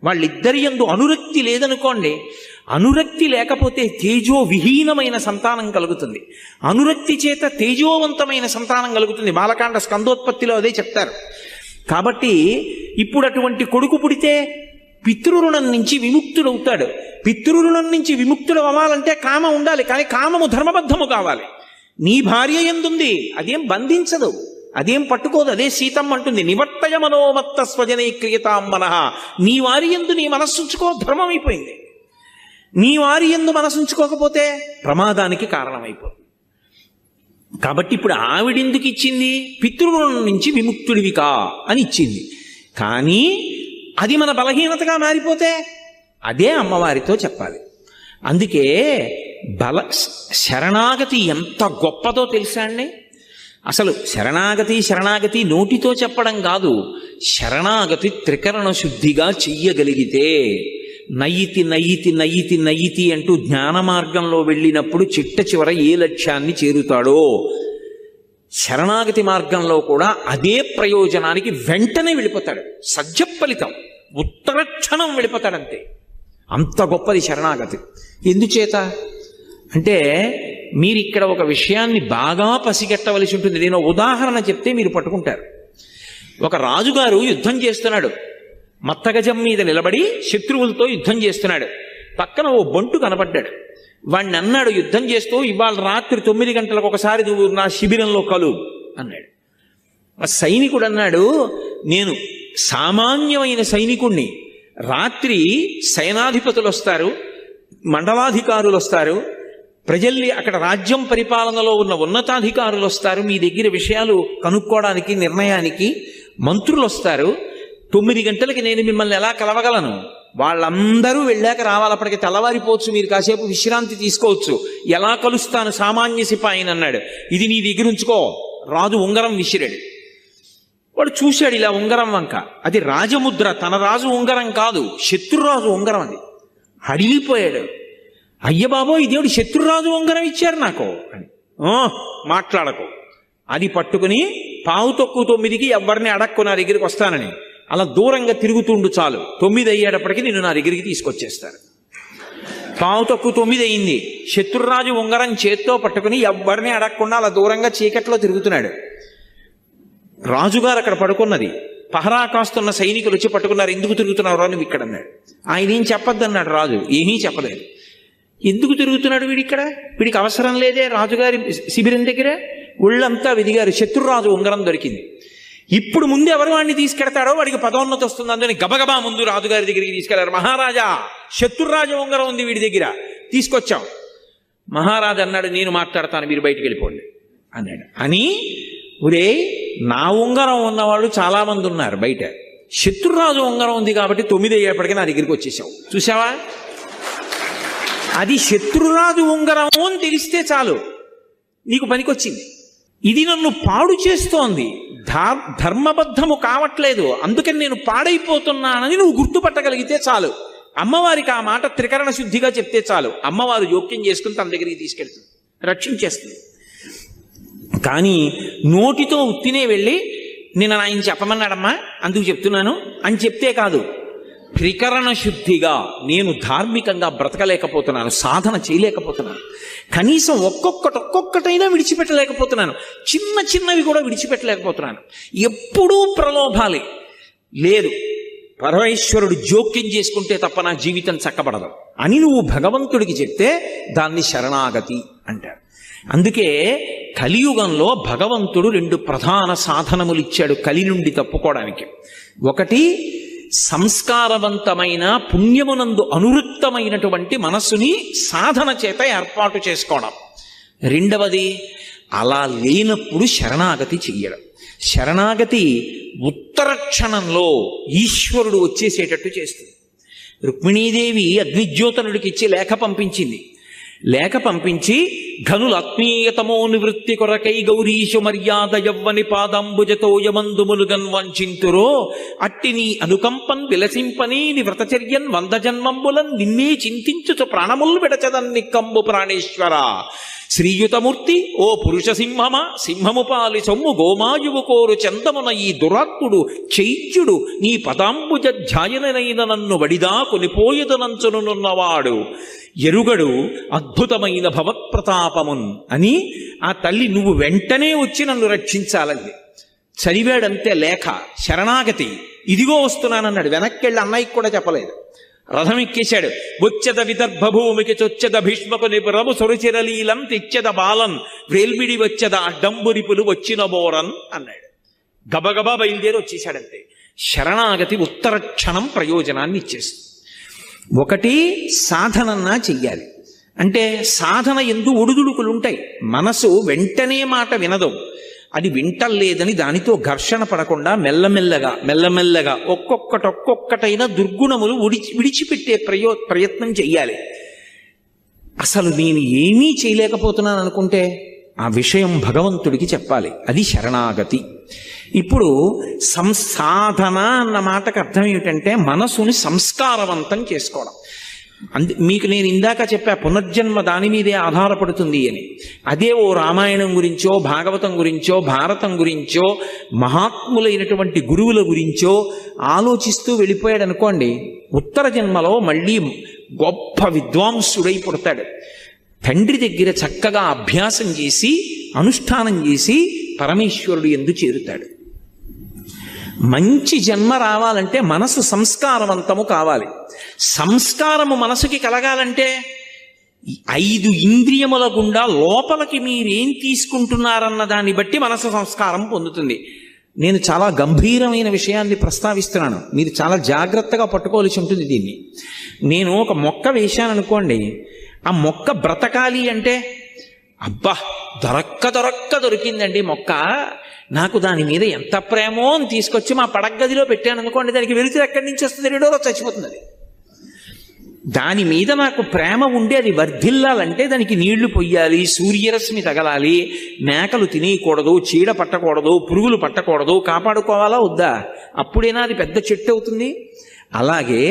వాళ్ళిద్దరి యందు అనురక్తి లేదనుకోండి, అనురక్తి లేకపోతే తేజో విహీనమైన సంతానం కలుగుతుంది, అనురక్తి చేత తేజోవంతమైన సంతానం కలుగుతుంది. బాలకాండ స్కందోత్పత్తిలో అదే చెప్తారు. కాబట్టి ఇప్పుడు అటువంటి కొడుకు పుడితే పితృరుణం నుంచి విముక్తుడవుతాడు. పితృరుణం నుంచి విముక్తుడు అవ్వాలంటే కామం ఉండాలి, కానీ కామము ధర్మబద్ధము కావాలి. నీ భార్య ఎందుంది, అదేం బంధించదు, అదేం పట్టుకోదు. అదే సీతమ్మ అంటుంది, నివర్తయ మనోమత్త స్వజనే క్రియతాం మనః. నీ వారి యందు నీ మనస్సుంచుకో, ధర్మం అయిపోయింది. నీ వారి యందు మనసుంచుకోకపోతే ప్రమాదానికి కారణమైపోతుంది. కాబట్టి ఇప్పుడు ఆవిడెందుకు ఇచ్చింది? పితృరుణం నుంచి విముక్తుడివికా అని ఇచ్చింది. కానీ అది మన బలహీనతగా మారిపోతే అదే అమ్మవారితో చెప్పాలి. అందుకే శరణాగతి ఎంత గొప్పదో తెలుసా అండి. అసలు శరణాగతి శరణాగతి నోటితో చెప్పడం కాదు, శరణాగతి త్రికరణ శుద్ధిగా చెయ్యగలిగితే నయితి నయితి నయితి నయితి అంటూ జ్ఞాన మార్గంలో వెళ్ళినప్పుడు చిట్ట చివర ఏ లక్ష్యాన్ని చేరుతాడో, శరణాగతి మార్గంలో కూడా అదే ప్రయోజనానికి వెంటనే వెళ్ళిపోతాడు. సజ్జ ఫలితం, ఉత్తరక్షణం వెళ్ళిపోతాడంతే. అంత గొప్పది శరణాగతి. ఎందుచేత అంటే మీరు ఇక్కడ ఒక విషయాన్ని బాగా పసిగట్టవలసి ఉంటుంది. నేను ఉదాహరణ చెప్తే మీరు పట్టుకుంటారు. ఒక రాజుగారు యుద్ధం చేస్తున్నాడు, మత్తగజం మీద నిలబడి శత్రువులతో యుద్ధం చేస్తున్నాడు. పక్కన ఓ బంటు కనపడ్డాడు. వాణ్ణి అన్నాడు యుద్ధం చేస్తూ, ఇవాళ రాత్రి 9 గంటలకు ఒకసారి నువ్వు నా శిబిరంలో కలు అన్నాడు. ఆ సైనికుడు అన్నాడు, నేను సామాన్యమైన సైనికుణ్ణి, రాత్రి సేనాధిపతులు వస్తారు, మండలాధికారులు వస్తారు, ప్రజల్ని అక్కడ రాజ్యం పరిపాలనలో ఉన్న ఉన్నతాధికారులు వస్తారు, మీ దగ్గర విషయాలు కనుక్కోవడానికి నిర్ణయానికి మంత్రులు వస్తారు. 9 గంటలకి నేను మిమ్మల్ని ఎలా కలవగలను? వాళ్ళందరూ వెళ్ళాక రావాలి, అప్పటికి తెల్లవారిపోవచ్చు, మీరు కాసేపు విశ్రాంతి తీసుకోవచ్చు. ఎలా కలుస్తాను సామాన్య సిపాయిని అన్నాడు. ఇది నీ దగ్గర ఉంచుకో. రాజు ఉంగరం విసిరాడు. వాడు చూశాడు ఇలా ఉంగరం వంక, అది రాజముద్ర, తన రాజు ఉంగరం కాదు, శత్రురాజు ఉంగరం. అది అడిగిపోయాడు. అయ్య బాబోయ్, దేవుడు శత్రురాజు ఉంగరం ఇచ్చారు నాకు అని. మాట్లాడకు. అది పట్టుకుని 9:15కి ఎవరిని అడక్కు నా దగ్గరికి వస్తానని అలా దూరంగా తిరుగుతుండు చాలు. 9 అయ్యేటప్పటికి నిన్ను నా దగ్గరికి తీసుకొచ్చేస్తారు. 9:15 అయింది. శత్రురాజు ఉంగరం చేత్తో పట్టుకుని ఎవరిని అడగకుండా అలా దూరంగా చీకట్లో తిరుగుతున్నాడు. రాజుగారు అక్కడ పడుకున్నది. పహరా కాస్తున్న సైనికులు వచ్చి పట్టుకున్నారు. ఎందుకు తిరుగుతున్నారు అని ఇక్కడ అన్నాడు. ఆయన ఏం చెప్పొద్దన్నాడు రాజు. ఏమీ చెప్పలేదు. ఎందుకు తిరుగుతున్నాడు వీడిక్కడ? వీడికి అవసరం లేదే రాజుగారి శిబిరం దగ్గర. ఒళ్ళంతా వెదిగారు. శత్రురాజు ఉంగరం దొరికింది. ఇప్పుడు ముందు ఎవరు వాడిని తీసుకెడతాడో వాడికి పదోన్నతి వస్తుంది. అందుకని గబగబా ముందు రాజుగారి దగ్గరికి తీసుకెళ్లారు. మహారాజా, శత్రురాజు ఉంగరం ఉంది వీడి దగ్గర, తీసుకొచ్చాం. మహారాజు అన్నాడు, నేను మాట్లాడతాను, మీరు బయటికి వెళ్ళిపోండి అన్నాడు. అని ఒరే, నా ఉంగరం ఉన్నవాళ్ళు చాలా మంది ఉన్నారు బయట, శత్రురాజు ఉంగరం ఉంది కాబట్టి 9 అయ్యేప్పటికీ నా దగ్గరికి వచ్చేసావు. చూసావా? అది శత్రురాజు ఉంగరం అని తెలిస్తే చాలు, నీకు పనికొచ్చింది. ఇది నన్ను పాడు చేస్తోంది, ధర్మబద్ధము కావట్లేదు, అందుకని నేను పాడైపోతున్నానని నువ్వు గుర్తుపట్టగలిగితే చాలు. అమ్మవారికి ఆ మాట త్రికరణ శుద్ధిగా చెప్తే చాలు, అమ్మవారు జోక్యం చేసుకుని తన దగ్గరికి తీసుకెళ్తుంది, రక్షించేస్తుంది. కానీ నోటితో ఉత్తినే వెళ్ళి నేను ఆయన చెప్పమన్నాడమ్మా అందుకు చెప్తున్నాను అని చెప్తే కాదు, త్రికరణ శుద్ధిగా నేను ధార్మికంగా బ్రతకలేకపోతున్నాను, సాధన చేయలేకపోతున్నాను, కనీసం ఒక్కొక్కటైనా విడిచిపెట్టలేకపోతున్నాను, చిన్న చిన్నవి కూడా విడిచిపెట్టలేకపోతున్నాను, ఎప్పుడూ ప్రలోభాలే లేదు, పరమేశ్వరుడు జోక్యం చేసుకుంటే తప్ప నా జీవితం చక్కబడదు అని నువ్వు భగవంతుడికి చెప్తే దాన్ని శరణాగతి అంటారు. అందుకే కలియుగంలో భగవంతుడు 2 ప్రధాన సాధనములు ఇచ్చాడు కలి నుండి తప్పుకోవడానికి. ఒకటి, సంస్కారవంతమైన పుణ్యమునందు అనువృత్తమైనటువంటి మనస్సుని సాధన చేత ఏర్పాటు చేసుకోవడం. రెండవది, అలా లేనప్పుడు శరణాగతి చెయ్యడం. శరణాగతి ఉత్తర క్షణంలో ఈశ్వరుడు వచ్చేసేటట్టు చేస్తుంది. రుక్మిణీదేవి అగ్నిజ్యోతనుడికి ఇచ్చి లేఖ పంపించింది. లేఖ పంపించి ఘనుల ఆత్మీయతమో నివృత్తి కొరకై గౌరీశు మర్యాద యవ్వని పాదంబుజతో యమందుములు గన్వంచింతురో అట్టి నీ అనుకంపన్ విలసింపని ని వ్రతచర్యన్ 100 జన్మంబులన్ నిన్నే చింతించుచు ప్రాణములు విడచదన్ నిక్కంబు ప్రాణేశ్వర శ్రీయుతమూర్తి ఓ పురుష సింహమా సింహము పాలి సొమ్ము గోమాయువు కోరు చందమున ఈ దురాత్ముడు చైత్యుడు నీ పదాంబుజ ధ్యాయనైన నన్ను వడిదా కొనిపోయదనంచునున్నవాడు ఎరుగడు అద్భుతమైన భవత్ప్రతాపమున్ అని ఆ తల్లి నువ్వు వెంటనే వచ్చి నన్ను రక్షించాలంది. చదివాడంతే లేఖ, శరణాగతి, ఇదిగో వస్తున్నానన్నాడు. వెనక్కెళ్ళి అన్నయ్యకి కూడా చెప్పలేదు. రథం ఎక్కేశాడు. వచ్చెద విదర్భ భూమికి చొచ్చెద భీష్మకు నిపురము సొరిచిరలీలం తెచ్చెద బాలన్ వేల్మిడి వచ్చెద అడ్డంబురిపులు వచ్చిన బోరన్ అన్నాడు. గబగబా బయలుదేరి వచ్చేశాడంతే. శరణాగతి ఉత్తర క్షణం ప్రయోజనాన్ని ఇచ్చేస్తుంది. ఒకటి, సాధనన్నా చెయ్యాలి. అంటే సాధన ఎందు ఒడుదుడుకులుంటాయి. మనసు వెంటనే మాట వినదు. అది వింటలేదని దానితో ఘర్షణ పడకుండా మెల్లమెల్లగా ఒక్కొక్కటైనా దుర్గుణములు విడిచిపెట్టే ప్రయత్నం చెయ్యాలి. అసలు నేను ఏమీ చేయలేకపోతున్నాను అనుకుంటే ఆ విషయం భగవంతుడికి చెప్పాలి. అది శరణాగతి. ఇప్పుడు సంసాధన అన్న మాటకు అర్థం ఏమిటంటే మనసుని సంస్కారవంతం చేసుకోవడం. మీకు నేను ఇందాక చెప్పా పునర్జన్మ దాని మీదే ఆధారపడుతుంది అని. అదే ఓ రామాయణం గురించో భాగవతం గురించో భారతం గురించో మహాత్ములైనటువంటి గురువుల గురించో ఆలోచిస్తూ వెళ్ళిపోయాడు అనుకోండి, ఉత్తర జన్మలో మళ్ళీ గొప్ప విద్వాంసుడై పుడతాడు. తండ్రి దగ్గర చక్కగా అభ్యాసం చేసి అనుష్ఠానం చేసి పరమేశ్వరుడు యందు చేరుతాడు. మంచి జన్మ రావాలంటే మనసు సంస్కారవంతము కావాలి. సంస్కారము మనసుకి కలగాలంటే 5 ఇంద్రియముల గుండా లోపలికి మీరేం తీసుకుంటున్నారన్న దాన్ని బట్టి మనసు సంస్కారం పొందుతుంది. నేను చాలా గంభీరమైన విషయాన్ని ప్రస్తావిస్తున్నాను, మీరు చాలా జాగ్రత్తగా పట్టుకోవాల్సి ఉంటుంది దీన్ని. నేను ఒక మొక్క వేశాను అనుకోండి, ఆ మొక్క బ్రతకాలి అంటే అబ్బా దొరక్క దొరికిందండి మొక్క, నాకు దాని మీద ఎంత ప్రేమో అని తీసుకొచ్చి మా పడగదిలో పెట్టాను అనుకోండి, దానికి వెలుతురు ఎక్కడి నుంచి వస్తుంది, 2 రోజులు చచ్చిపోతుంది. అది దాని మీద నాకు ప్రేమ ఉండి అది వర్ధిల్లాలంటే దానికి నీళ్లు పొయ్యాలి, సూర్యరశ్మి తగలాలి, మేకలు తినేయకూడదు, చీడ పట్టకూడదు, పురుగులు పట్టకూడదు, కాపాడుకోవాలా వద్దా? అప్పుడైనా అది పెద్ద చెట్టు అవుతుంది. అలాగే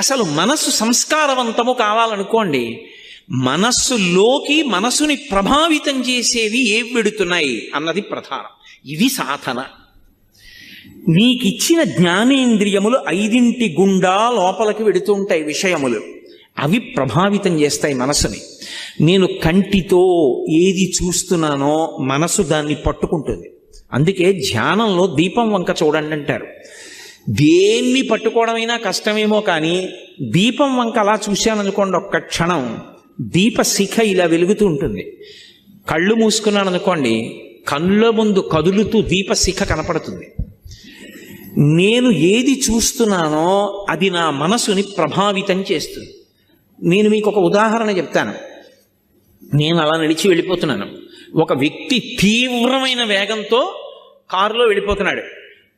అసలు మనస్సు సంస్కారవంతము కావాలనుకోండి, మనస్సులోకి మనసుని ప్రభావితం చేసేవి ఏవి వెడుతున్నాయి అన్నది ప్రధానం. ఇది సాధన. నీకిచ్చిన జ్ఞానేంద్రియములు 5 గుండా లోపలికి వెడుతూ ఉంటాయి విషయములు, అవి ప్రభావితం చేస్తాయి మనసుని. నేను కంటితో ఏది చూస్తున్నానో మనసు దాన్ని పట్టుకుంటుంది. అందుకే ధ్యానంలో దీపం వంక చూడండి అంటారు. దేన్ని పట్టుకోవడమైనా కష్టమేమో కానీ దీపం వంక అలా చూశాననుకోండి, ఒక్క క్షణం దీపశిఖ ఇలా వెలుగుతూ ఉంటుంది. కళ్ళు మూసుకున్నాను అనుకోండి, కళ్ళ ముందు కదులుతూ దీపశిఖ కనపడుతుంది. నేను ఏది చూస్తున్నానో అది నా మనసుని ప్రభావితం చేస్తుంది. నేను మీకు ఒక ఉదాహరణ చెప్తాను. నేను అలా నడిచి వెళ్ళిపోతున్నాను, ఒక వ్యక్తి తీవ్రమైన వేగంతో కారులో వెళ్ళిపోతున్నాడు.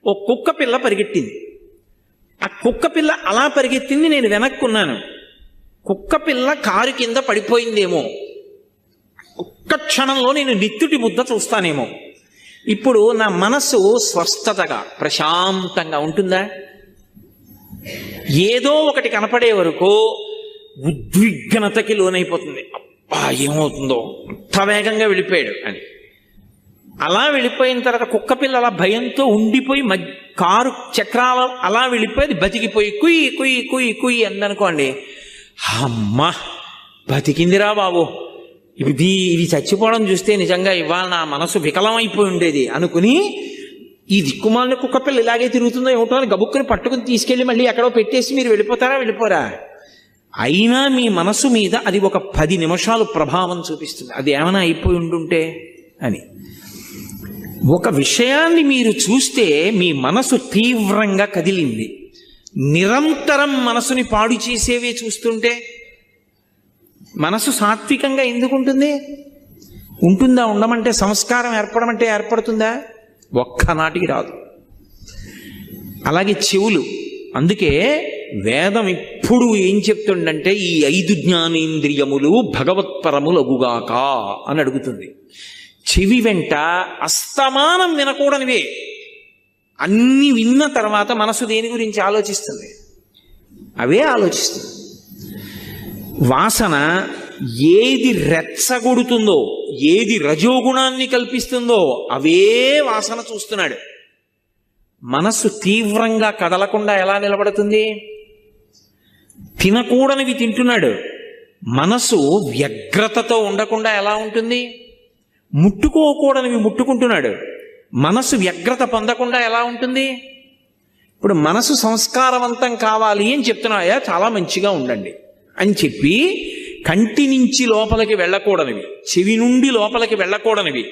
ఓ కుక్క పిల్ల పరిగెట్టింది. ఆ కుక్క పిల్ల అలా పరిగెత్తింది, నేను వెనక్కున్నాను. కుక్క పిల్ల కారు కింద పడిపోయిందేమో, ఒక్క క్షణంలో నేను నిత్తుటి ముద్ద చూస్తానేమో. ఇప్పుడు నా మనసు స్వస్థతగా ప్రశాంతంగా ఉంటుందా? ఏదో ఒకటి కనపడే వరకు ఉద్విగ్నతకి లోనైపోతుంది. అబ్బా ఏమవుతుందో, అంత వేగంగా వెళ్ళిపోయాడు అని. అలా వెళ్ళిపోయిన తర్వాత కుక్క పిల్ల అలా భయంతో ఉండిపోయి కారు చక్రాలు అలా వెళ్ళిపోయి బతికిపోయి కుయ్యి కుయ్యి కుయ్యి కుయ్యి అందనుకోండి, అమ్మా బతికిందిరా బాబు, ఇది చచ్చిపోవడం చూస్తే నిజంగా ఇవాళ నా మనసు వికలమైపోయి ఉండేది అనుకుని, ఈ దిక్కుమాలిన కుక్క పిల్ల ఇలాగే తిరుగుతుందో ఏమిటో అని గబుక్కుని పట్టుకుని తీసుకెళ్ళి మళ్ళీ ఎక్కడో పెట్టేసి మీరు వెళ్ళిపోతారా? వెళ్ళిపోరా? అయినా మీ మనసు మీద అది ఒక 10 నిమిషాలు ప్రభావం చూపిస్తుంది. అది ఏమైనా అయిపోయి ఉండుంటే అని. ఒక విషయాన్ని మీరు చూస్తే మీ మనసు తీవ్రంగా కదిలింది. నిరంతరం మనసుని పాడు చేసేవే చూస్తుంటే మనసు సాత్వికంగా ఎందుకు ఉంటుంది? ఉంటుందా? ఉండమంటే సంస్కారం ఏర్పడమంటే ఏర్పడుతుందా? ఒక్కనాటికి రాదు. అలాగే చెవులు. అందుకే వేదం ఇప్పుడు ఏం చెప్తుండంటే ఈ 5 జ్ఞానేంద్రియములు భగవత్పరములగుగాక అని అడుగుతుంది. చెవి వెంట అస్తమానం వినకూడనివే. అన్ని విన్న తర్వాత మనసు దేని గురించి ఆలోచిస్తుంది? అవే ఆలోచిస్తుంది. వాసన ఏది రెచ్చగొడుతుందో, ఏది రజోగుణాన్ని కల్పిస్తుందో అవే వాసన చూస్తున్నాడు. మనస్సు తీవ్రంగా కదలకుండా ఎలా నిలబడుతుంది? తినకూడనివి తింటున్నాడు. మనసు వ్యగ్రతతో ఉండకుండా ఎలా ఉంటుంది? ముట్టుకోకూడనివి ముట్టుకుంటున్నాడు. మనసు వ్యగ్రత పొందకుండా ఎలా ఉంటుంది? ఇప్పుడు మనసు సంస్కారవంతం కావాలి అని చెప్తున్నాయా, చాలా మంచిగా ఉండండి అని చెప్పి కంటి నుంచి లోపలికి వెళ్ళకూడనివి, చెవి నుండి లోపలికి వెళ్ళకూడనివి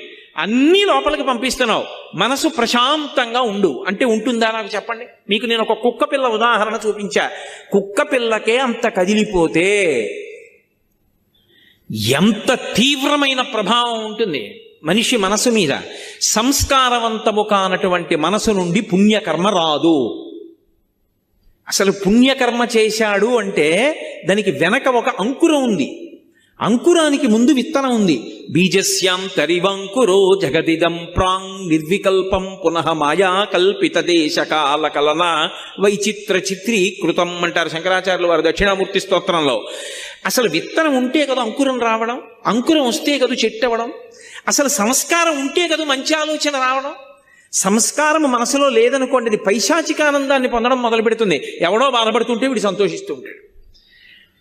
అన్నీ లోపలికి పంపిస్తున్నావు. మనసు ప్రశాంతంగా ఉండు అంటే ఉంటుందా? నాకు చెప్పండి. మీకు నేను ఒక కుక్క పిల్ల ఉదాహరణ చూపించా. కుక్క పిల్లకే అంత కదిలిపోతే ఎంత తీవ్రమైన ప్రభావం ఉంటుంది మనిషి మనసు మీద. సంస్కారవంతము కానటువంటి మనసు నుండి పుణ్యకర్మ రాదు. అసలు పుణ్యకర్మ చేశాడు అంటే దానికి వెనక ఒక అంకురం ఉంది. అంకురానికి ముందు విత్తనం ఉంది. బీజస్యాం తరివంకురో జగదిదం ప్రాంగ్ నిర్వికల్పం పునః మాయా కల్పిత దేశ కాల కలన వైచిత్ర చిత్రీకృతం అంటారు శంకరాచార్యులు వారు దక్షిణామూర్తి స్తోత్రంలో. అసలు విత్తనం ఉంటే కదా అంకురం రావడం, అంకురం వస్తే కదా చెట్టు అవ్వడం, అసలు సంస్కారం ఉంటే కదా మంచి ఆలోచన రావడం. సంస్కారం మనసులో లేదనుకోండి, అది పైశాచికానందాన్ని పొందడం మొదలు పెడుతుంది. ఎవడో బాధపడుతుంటే వీడు సంతోషిస్తూ ఉంటాడు.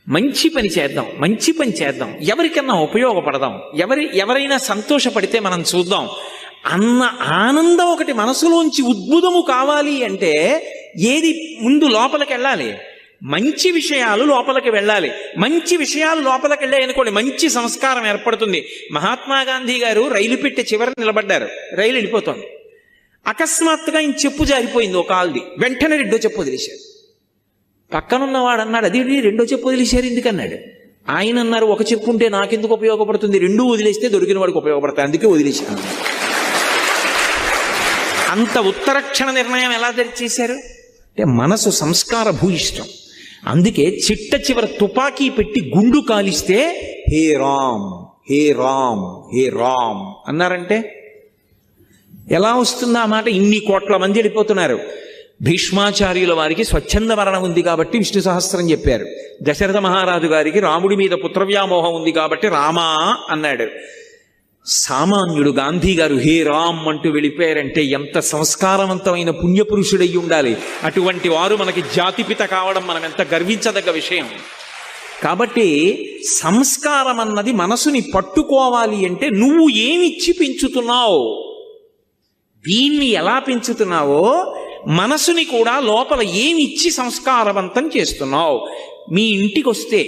మంచి పని చేద్దాం, మంచి పని చేద్దాం, ఎవరికన్నా ఉపయోగపడదాం, ఎవరైనా సంతోషపడితే మనం చూద్దాం అన్న ఆనందం ఒకటి మనసులోంచి ఉద్భుతము కావాలి అంటే ఏది ముందు లోపలికి వెళ్ళాలి? మంచి విషయాలు లోపలికి వెళ్ళాలి. మంచి విషయాలు లోపలికి వెళ్ళాయి అనుకోండి, మంచి సంస్కారం ఏర్పడుతుంది. మహాత్మా గాంధీ గారు రైలు పెట్టే చివర నిలబడ్డారు, రైలు వెళ్ళిపోతుంది. అకస్మాత్తుగా ఆయన చెప్పు జారిపోయింది ఒక కాల్ది. వెంటనే రెండో చెప్పు వదిలేశారు. పక్కనున్నవాడు అన్నాడు, అది రెండో చెప్పు వదిలేశారు ఎందుకన్నాడు. ఆయన అన్నారు, ఒక చెప్పు ఉంటే నాకెందుకు ఉపయోగపడుతుంది, రెండు వదిలేస్తే దొరికిన వాడికి ఉపయోగపడతాయి, అందుకే వదిలేశాను. అంత ఉత్తరక్షణ నిర్ణయం ఎలా చేశారు అంటే మనసు సంస్కార భూయిష్టం. అందుకే చిట్ట చివర తుపాకీ పెట్టి గుండు కాలిస్తే హే రామ్ హే రామ్ హే రామ్ అన్నారంటే ఎలా వస్తుందా మాట? ఇన్ని కోట్ల మంది వెళ్ళిపోతున్నారు. భీష్మాచార్యుల వారికి స్వచ్ఛంద మరణం ఉంది కాబట్టి విష్ణు సహస్రం చెప్పారు. దశరథ మహారాజు గారికి రాముడి మీద పుత్రవ్యామోహం ఉంది కాబట్టి రామా అన్నాడు. సామాన్యుడు గాంధీ గారు హే రామ్ అంటూ వెళ్ళిపోయారంటే ఎంత సంస్కారవంతమైన పుణ్యపురుషుడయ్యి ఉండాలి. అటువంటి వారు మనకి జాతిపిత కావడం మనం ఎంత గర్వించదగ్గ విషయం. కాబట్టి సంస్కారం అన్నది మనసుని పట్టుకోవాలి అంటే నువ్వు ఏమిచ్చి పెంచుతున్నావు, దీన్ని ఎలా పెంచుతున్నావో మనసుని కూడా లోపల ఏమిచ్చి సంస్కారవంతం చేస్తున్నావు. మీ ఇంటికి వస్తే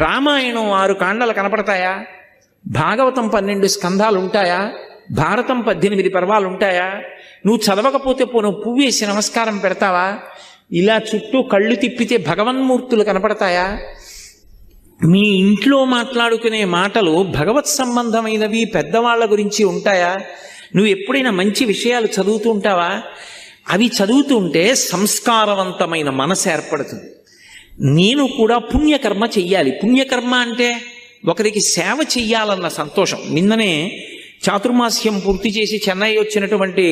రామాయణం 6 కాండలు కనపడతాయా? భాగవతం 12 స్కంధాలు ఉంటాయా? భారతం 18 పర్వాలు ఉంటాయా? నువ్వు చదవకపోతే నువ్వు పువ్వేసి నమస్కారం పెడతావా? ఇలా చుట్టూ కళ్ళు తిప్పితే భగవన్మూర్తులు కనపడతాయా? మీ ఇంట్లో మాట్లాడుకునే మాటలు భగవత్ సంబంధమైనవి పెద్దవాళ్ల గురించి ఉంటాయా? నువ్వు ఎప్పుడైనా మంచి విషయాలు చదువుతూ ఉంటావా? అవి చదువుతుంటే సంస్కారవంతమైన మనసు ఏర్పడుతుంది. నేను కూడా పుణ్యకర్మ చెయ్యాలి. పుణ్యకర్మ అంటే ఒకరికి సేవ చెయ్యాలన్న సంతోషం. నిన్ననే చాతుర్మాస్యం పూర్తి చేసి చెన్నై వచ్చినటువంటి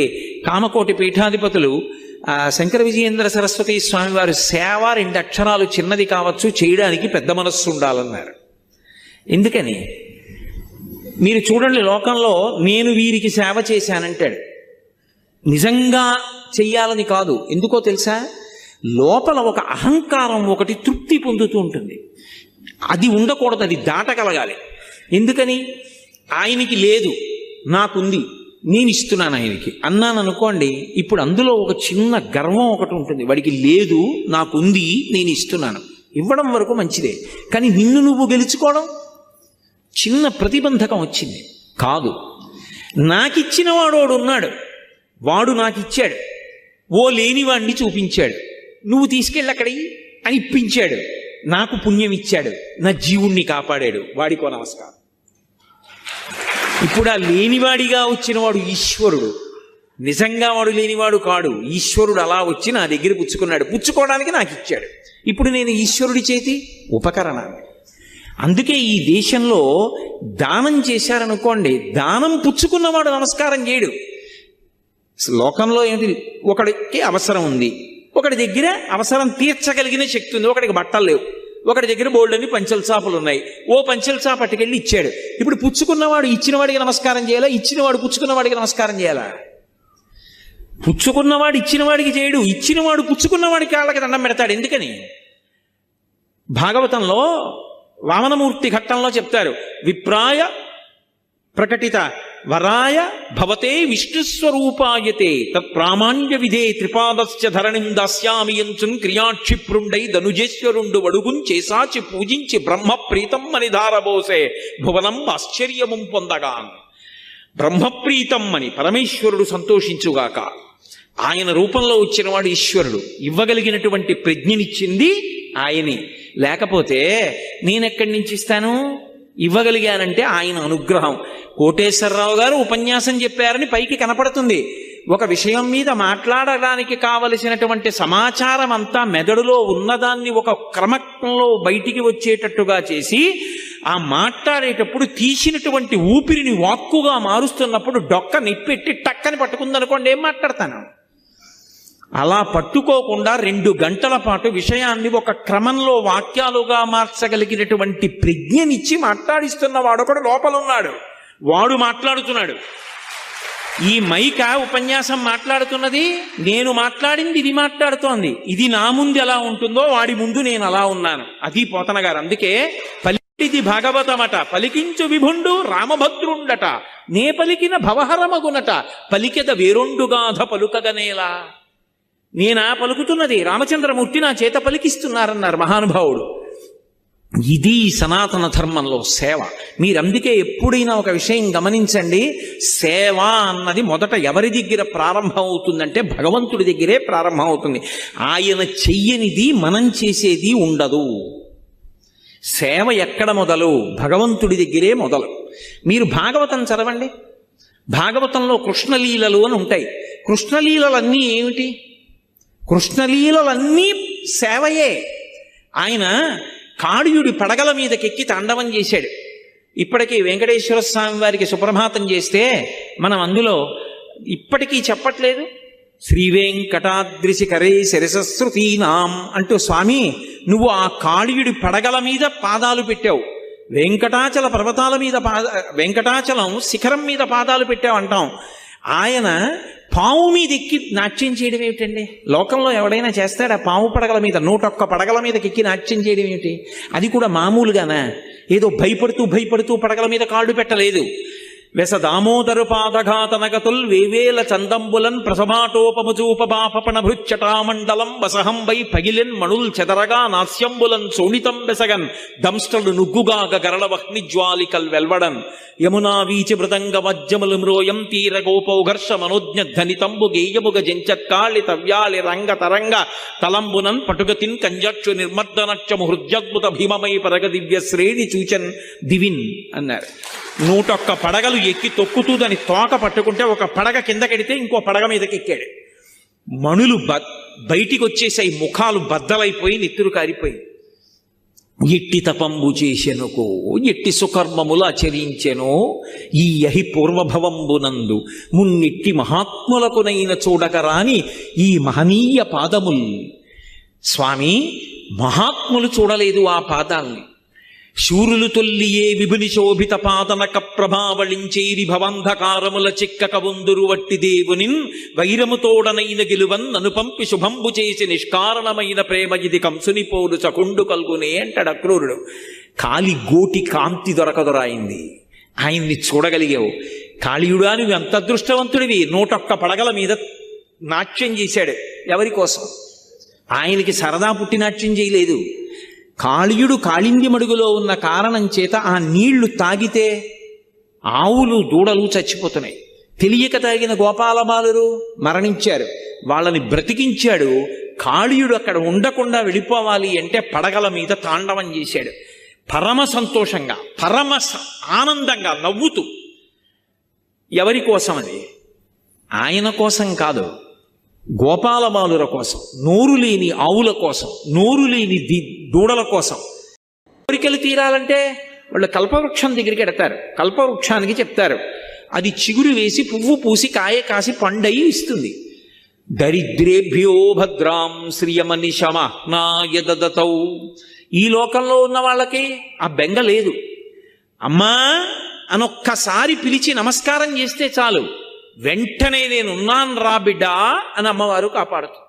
కామకోటి పీఠాధిపతులు శంకర విజయేంద్ర సరస్వతి స్వామి వారు సేవ 2 అక్షరాలు చిన్నది కావచ్చు, చేయడానికి పెద్ద మనస్సు ఉండాలన్నారు. ఎందుకని? మీరు చూడండి, లోకంలో నేను వీరికి సేవ చేశానంటాడు. నిజంగా చెయ్యాలని కాదు. ఎందుకో తెలుసా? లోపల ఒక అహంకారం ఒకటి తృప్తి పొందుతూ ఉంటుంది. అది ఉండకూడదు, అది దాటగలగాలి. ఎందుకని? ఆయనకి లేదు, నాకుంది, నేను ఇస్తున్నాను ఆయనకి అన్నాను అనుకోండి, ఇప్పుడు అందులో ఒక చిన్న గర్వం ఒకటి ఉంటుంది. వాడికి లేదు, నాకుంది, నేను ఇస్తున్నాను. ఇవ్వడం వరకు మంచిదే, కానీ నిన్ను నువ్వు గెలుచుకోవడం చిన్న ప్రతిబంధకం వచ్చింది. కాదు, నాకిచ్చిన వాడోడు ఉన్నాడు, వాడు నాకిచ్చాడు, ఓ లేనివాడిని చూపించాడు, నువ్వు తీసుకెళ్ళి అక్కడికి అని ఇప్పించాడు, నాకు పుణ్యం ఇచ్చాడు, నా జీవుణ్ణి కాపాడాడు, వాడికో నమస్కారం. ఇప్పుడు ఆ లేనివాడిగా వచ్చినవాడు ఈశ్వరుడు, నిజంగా వాడు లేనివాడు కాడు, ఈశ్వరుడు అలా వచ్చి నా దగ్గర పుచ్చుకున్నాడు, పుచ్చుకోవడానికి నాకు ఇచ్చాడు. ఇప్పుడు నేను ఈశ్వరుడి చేతి ఉపకరణాన్ని. అందుకే ఈ దేశంలో దానం చేశారనుకోండి, దానం పుచ్చుకున్నవాడు నమస్కారం చేయడు. లోకంలో ఏంటి, ఒకడికి అవసరం ఉంది, ఒకడి దగ్గర అవసరం తీర్చగలిగిన శక్తి ఉంది, ఒకడికి బట్టలు లేవు, ఒకడి దగ్గర బోల్డన్ని పంచెల చాపలు ఉన్నాయి, ఓ పంచెల చాప పట్టుకెళ్ళి ఇచ్చాడు. ఇప్పుడు పుచ్చుకున్నవాడు ఇచ్చినవాడికి నమస్కారం చేయాలా, ఇచ్చినవాడు పుచ్చుకున్నవాడికి నమస్కారం చేయాలా? పుచ్చుకున్నవాడు ఇచ్చినవాడికి చేయడు, ఇచ్చినవాడు పుచ్చుకున్నవాడికి కాళ్ళకి దండం పెడతాడు. ఎందుకని? భాగవతంలో వామనమూర్తి ఘట్టంలో చెప్తారు, విప్రాయ ప్రకటిత వరాయ భవతే విష్ణుస్వరూపాయతే తత్ప్రామాణ్య విధే త్రిపాదస్య ధరణిం దాస్యామి యంచున్ క్రియాక్షిప్రుండై ధనుజేశ్వరుండు వడుగున్ చేసాచి పూజించి బ్రహ్మ ప్రీతం అని ధారబోసే భువనం ఆశ్చర్యము పొందగా. బ్రహ్మప్రీతం అని పరమేశ్వరుడు సంతోషించుగాక. ఆయన రూపంలో వచ్చినవాడు ఈశ్వరుడు, ఇవ్వగలిగినటువంటి ప్రజ్ఞనిచ్చింది ఆయనే. లేకపోతే నేనెక్కడి నుంచి ఇస్తాను? ఇవ్వగలిగానంటే ఆయన అనుగ్రహం. కోటేశ్వరరావు గారు ఉపన్యాసం చెప్పారని పైకి కనపడుతుంది. ఒక విషయం మీద మాట్లాడడానికి కావలసినటువంటి సమాచారం అంతా మెదడులో ఉన్నదాన్ని ఒక క్రమంలో బయటికి వచ్చేటట్టుగా చేసి ఆ మాట్లాడేటప్పుడు తీసినటువంటి ఊపిరిని వాక్కుగా మారుస్తున్నప్పుడు డొక్క నిప్పెట్టి టక్కని పట్టుకుందనుకోండి, ఏం మాట్లాడతాను? అలా పట్టుకోకుండా 2 గంటల పాటు విషయాన్ని ఒక క్రమంలో వాక్యాలుగా మార్చగలిగినటువంటి ప్రజ్ఞనిచ్చి మాట్లాడిస్తున్న వాడొకడు లోపల ఉన్నాడు. వాడు మాట్లాడుతున్నాడు. ఈ మైక ఉపన్యాసం మాట్లాడుతున్నది, నేను మాట్లాడింది ఇది మాట్లాడుతోంది. ఇది నా ముందు ఎలా ఉంటుందో వాడి ముందు నేను అలా ఉన్నాను. అది పోతన గారు. అందుకే పలికిది భాగవతమట, పలికించు విభుండు రామభద్రుండట, నే పలికిన భవహరమగునట, పలికెద వేరొండుగాధ పలుకగనేలా. నేనా పలుకుతున్నది, రామచంద్రమూర్తి నా చేత పలికిస్తున్నారన్నారు మహానుభావుడు. ఇది సనాతన ధర్మంలో సేవ. మీరందుకే ఎప్పుడైనా ఒక విషయం గమనించండి, సేవ అన్నది మొదట ఎవరి దగ్గర ప్రారంభం అవుతుందంటే భగవంతుడి దగ్గరే ప్రారంభం అవుతుంది. ఆయన చెయ్యనిది మనం చేసేది ఉండదు. సేవ ఎక్కడ మొదలు? భగవంతుడి దగ్గరే మొదలు. మీరు భాగవతం చదవండి. భాగవతంలో కృష్ణలీలలు అని ఉంటాయి. కృష్ణలీలలన్నీ ఏమిటి? కృష్ణలీలలన్నీ సేవయే. ఆయన కాళీయుడి పడగల మీదకెక్కి తాండవం చేశాడు. ఇప్పటికీ వెంకటేశ్వర స్వామి వారికి సుప్రభాతం చేస్తే మనం అందులో ఇప్పటికీ చెప్పట్లేదు, శ్రీ వెంకటాద్రిశిఖరే శిరసశ్రుతీనాం అంటూ, స్వామి నువ్వు ఆ కాళీయుడి పడగల మీద పాదాలు పెట్టావు, వెంకటాచల పర్వతాల మీద వెంకటాచలం శిఖరం మీద పాదాలు పెట్టావు అంటాం. ఆయన పాము మీద ఎక్కి నాట్యం చేయడం ఏమిటండి? లోకంలో ఎవడైనా చేస్తాడా? పాము పడగల మీద 101 పడగల మీదకి ఎక్కి నాట్యం చేయడం ఏమిటి? అది కూడా మామూలుగానా? ఏదో భయపడుతూ పడగల మీద కాళ్ళు పెట్టలేదు. వెస దామోదరు పాదఘాతనగతుల్ వేవేల చందంబులన్ ప్రసమాటోపముచూపబాపణ భృచ్చటామండలం వసహంబై పగిలెన్ మణుల్ చెదరగా నాస్యంబులన్ సోణితం బెసగన్ దంష్టలు నుగ్గుగాగ గరళ వహ్నిజ్వాలికల్ వెల్వడన్ యమునా వీచి మృదంగ వజ్జములు మ్రోయం తీర గోపౌఘర్ష మనోజ్ఞ ధనితంబు గేయముగ జంచత్కాళి తవ్యాళి రంగ తరంగ తలంబునన్ పటుగతిన్ కంజక్షు నిర్మర్దనక్షము హృద్యద్భుత భీమమై పరగ దివ్య శ్రేణి చూచన్ దివిన్ అన్నారు. 101 పడగలు ఎక్కి తొక్కుతూ దాని తోక పట్టుకుంటే ఒక పడగ కిందకెడితే ఇంకో పడగ మీదకి ఎక్కాడు. మణులు బయటికి వచ్చేసాయి, ముఖాలు బద్దలైపోయి నెత్తురు కారిపోయి. ఎట్టి తపంబు చేసెనుకో, ఎట్టి సుకర్మములు ఆచరించెనో ఈ యహి పూర్వభవంబునందు మున్నిట్టి మహాత్ములకునైన చూడకరాని ఈ మహనీయ పాదముల్. స్వామి, మహాత్ములు చూడలేదు ఆ పాదాల్ని. శూరులు తొల్లియే విభుని శోభిత పాదనక ప్రభావళించేరి భవంధకారముల చిక్కక వందురు వట్టి దేవునిన్ వైరముతోడనైన గెలువన్ నను పంపి శుభంబు చేసి నిష్కారణమైన ప్రేమ ఇది కంసుని పోడు చకుండు కల్గునే అంటాడు అక్రూరుడు. కాలి గోటి కాంతి దొరకదొరాయింది. ఆయన్ని చూడగలిగావు. కాళీయుడా, నువ్వు ఎంత అదృష్టవంతుడివి. 101 పడగల మీద నాట్యం చేశాడు. ఎవరి కోసం? ఆయనకి సరదా పుట్టి నాట్యం చేయలేదు. కాళీయుడు కాళింది మడుగులో ఉన్న కారణం చేత ఆ నీళ్లు తాగితే ఆవులు దూడలు చచ్చిపోతున్నాయి. తెలియక తాగిన గోపాలబాలురు మరణించారు. వాళ్ళని బ్రతికించాడు. కాళీయుడు అక్కడ ఉండకుండా వెళ్ళిపోవాలి అంటే పడగల మీద తాండవం చేశాడు. పరమ సంతోషంగా, పరమ ఆనందంగా నవ్వుతూ. ఎవరి కోసం అది? ఆయన కోసం కాదు, గోపాలబాలుర కోసం, నోరు లేని ఆవుల కోసం, నోరు లేని దూడల కోసం. కోరికలు తీరాలంటే వాళ్ళు కల్పవృక్షం దగ్గరికి ఎడతారు. కల్పవృక్షానికి చెప్తారు, అది చిగురు వేసి పువ్వు పూసి కాయ కాసి పండయి ఇస్తుంది. దరిద్రేభ్యో భద్రాం శ్రియమనిశమహ్నాయదతౌ. ఈ లోకంలో ఉన్న వాళ్ళకి ఆ బెంగ లేదు. అమ్మా అనొక్కసారి పిలిచి నమస్కారం చేస్తే చాలు, వెంటనే నేనున్నాను రా బిడ్డా అని అమ్మవారు కాపాడుతుంది.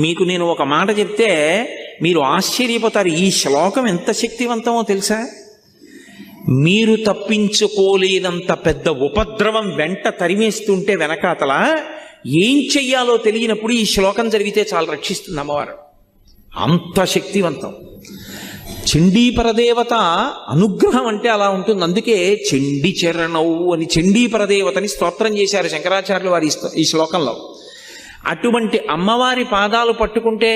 మీకు నేను ఒక మాట చెప్తే మీరు ఆశ్చర్యపోతారు. ఈ శ్లోకం ఎంత శక్తివంతమో తెలుసా? మీరు తప్పించుకోలేనంత పెద్ద ఉపద్రవం వెంట తరిమేస్తుంటే వెనకాతల ఏం చెయ్యాలో తెలియనప్పుడు ఈ శ్లోకం జరిగితే చాలా రక్షిస్తుంది అమ్మవారు. అంత శక్తివంతం. చండీపరదేవత అనుగ్రహం అంటే అలా ఉంటుంది. అందుకే చండీ చరణవు అని చండీపరదేవతని స్తోత్రం చేశారు శంకరాచార్యులు వారి ఈ శ్లోకంలో. అటువంటి అమ్మవారి పాదాలు పట్టుకుంటే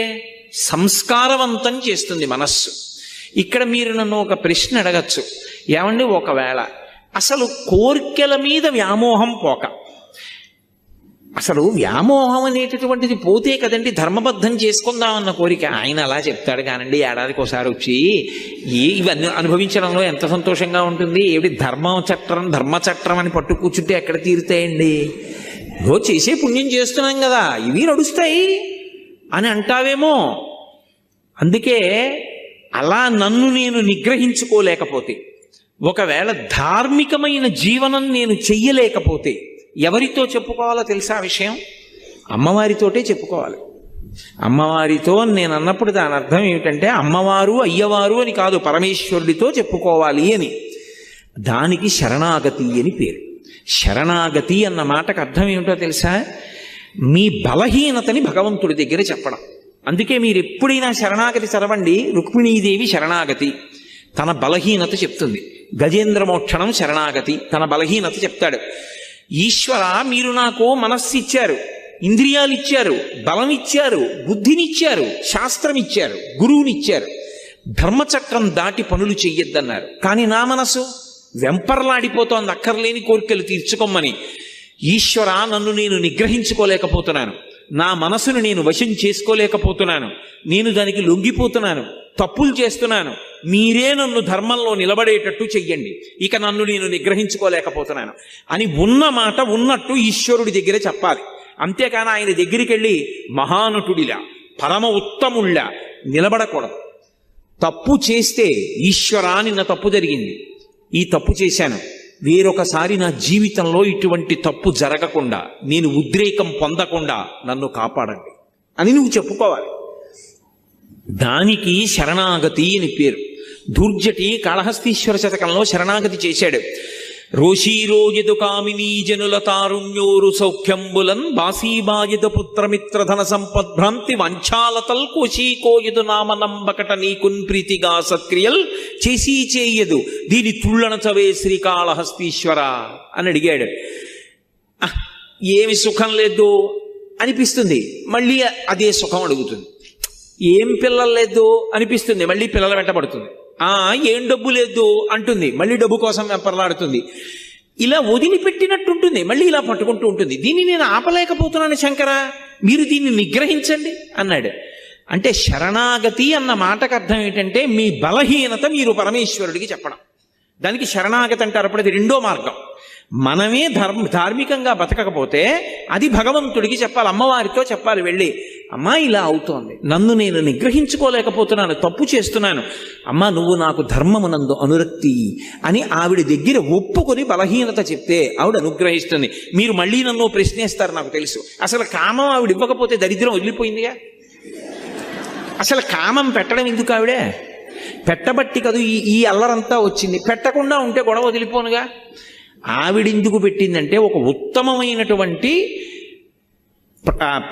సంస్కారవంతం చేస్తుంది మనస్సు. ఇక్కడ మీరు నన్ను ఒక ప్రశ్న అడగచ్చు, ఏమండి ఒకవేళ అసలు కోర్కెల మీద వ్యామోహం పోక అసలు వ్యామోహం అనేటటువంటిది పోతే కదండి ధర్మబద్ధం చేసుకుందామన్న కోరిక. ఆయన అలా చెప్తాడు కానండి, ఏడాదికి ఒకసారి వచ్చి ఇవన్నీ అనుభవించడంలో ఎంత సంతోషంగా ఉంటుంది. ఏమిటి ధర్మచట్రం అని పట్టు కూర్చుంటే ఎక్కడ తీరుతాయండి? చేసే పుణ్యం చేస్తున్నాం కదా, ఇవి నడుస్తాయి అని అంటావేమో. అందుకే అలా నన్ను నేను నిగ్రహించుకోలేకపోతే, ఒకవేళ ధార్మికమైన జీవనం నేను చెయ్యలేకపోతే ఎవరితో చెప్పుకోవాలో తెలుసా విషయం? అమ్మవారితోటే చెప్పుకోవాలి. అమ్మవారితో నేను అన్నప్పుడు దాని అర్థం ఏమిటంటే అమ్మవారు అయ్యవారు అని కాదు, పరమేశ్వరుడితో చెప్పుకోవాలి అని. దానికి శరణాగతి అని పేరు. శరణాగతి అన్న మాటకు అర్థం ఏమిటో తెలుసా? మీ బలహీనతని భగవంతుడి దగ్గర చెప్పడం. అందుకే మీరు ఎప్పుడైనా శరణాగతి చదవండి. రుక్మిణీదేవి శరణాగతి, తన బలహీనత చెప్తుంది. గజేంద్ర మోక్షణం శరణాగతి, తన బలహీనత చెప్తాడు. ఈశ్వర, మీరు నాకు మనస్సు ఇచ్చారు, ఇంద్రియాలు ఇచ్చారు, బలం ఇచ్చారు, బుద్ధినిచ్చారు, శాస్త్రం ఇచ్చారు, గురువునిచ్చారు, ధర్మచక్రం దాటి పనులు చెయ్యొద్దన్నారు. కానీ నా మనసు వెంపర్లాడిపోతోంది అక్కర్లేని కోరికలు తీర్చుకోమని. ఈశ్వర, నన్ను నేను నిగ్రహించుకోలేకపోతున్నాను, నా మనసును నేను వశం చేసుకోలేకపోతున్నాను, నేను దానికి లొంగిపోతున్నాను, తప్పులు చేస్తున్నాను, మీరే నన్ను ధర్మంలో నిలబడేటట్టు చెయ్యండి, ఇక నన్ను నేను నిగ్రహించుకోలేకపోతున్నాను అని ఉన్న మాట ఉన్నట్టు ఈశ్వరుడి దగ్గర చెప్పాలి. అంతేకాని ఆయన దగ్గరికి వెళ్ళి మహానటుడిలా పరమ ఉత్తముళ్ళ నిలబడకూడదు. తప్పు చేస్తే ఈశ్వరా, నిన్న తప్పు జరిగింది, ఈ తప్పు చేశాను, వేరొకసారి నా జీవితంలో ఇటువంటి తప్పు జరగకుండా, నేను ఉద్రేకం పొందకుండా నన్ను కాపాడండి అని నువ్వు చెప్పుకోవాలి. దానికి శరణాగతి అని పేరు. దుర్జటి కాళహస్తీశ్వర శతకంలో శరణాగతి చేశాడు. రోషీరోయదు కామినీ జనుల తారుణ్యోరు సౌఖ్యంబులన్ బాసీబాయదు పుత్రమిత్రధన సంపద్భ్రాంతి వంచాలతల్ కోశీకోయదు నామనంబకట నీకున్ ప్రీతిగా సత్క్రియల్ చేసీ చేయదు దీని తుళ్ళన చవే శ్రీకాళహస్తీశ్వర అని అడిగాడు. ఏమి సుఖం లేదు అనిపిస్తుంది, మళ్ళీ అదే సుఖం అడుగుతుంది. ఏం పిల్లలు లేదు అనిపిస్తుంది, మళ్ళీ పిల్లల వెంటబడుతుంది. ఏం డబ్బు లేదు అంటుంది, మళ్ళీ డబ్బు కోసం వెంపర్లాడుతుంది. ఇలా వదిలిపెట్టినట్టుంటుంది, మళ్ళీ ఇలా పట్టుకుంటూ ఉంటుంది. దీన్ని నేను ఆపలేకపోతున్నాను శంకర, మీరు దీన్ని నిగ్రహించండి అన్నాడు. అంటే శరణాగతి అన్న మాటకు అర్థం ఏంటంటే మీ బలహీనత మీరు పరమేశ్వరుడికి చెప్పడం. దానికి శరణాగతి అంటారు. అప్పుడు అది రెండో మార్గం. మనమే ధార్మికంగా బతకకపోతే అది భగవంతుడికి చెప్పాలి, అమ్మవారితో చెప్పాలి. వెళ్ళి, అమ్మా ఇలా అవుతోంది, నన్ను నేను నిగ్రహించుకోలేకపోతున్నాను, తప్పు చేస్తున్నాను, అమ్మా నువ్వు నాకు ధర్మమునందు అనురక్తి అని ఆవిడ దగ్గర ఒప్పుకొని బలహీనత చెప్తే ఆవిడ అనుగ్రహిస్తుంది. మీరు మళ్ళీ నన్ను ప్రశ్నిస్తారు నాకు తెలుసు. అసలు కామం ఆవిడ ఇవ్వకపోతే దరిద్రం వదిలిపోయిందిగా. అసలు కామం పెట్టడం ఎందుకు? ఆవిడే పెట్టబట్టి కదా ఈ అల్లరంతా వచ్చింది. పెట్టకుండా ఉంటే గొడవ వదిలిపోనుగా. ఆవిడెందుకు పెట్టిందంటే ఒక ఉత్తమమైనటువంటి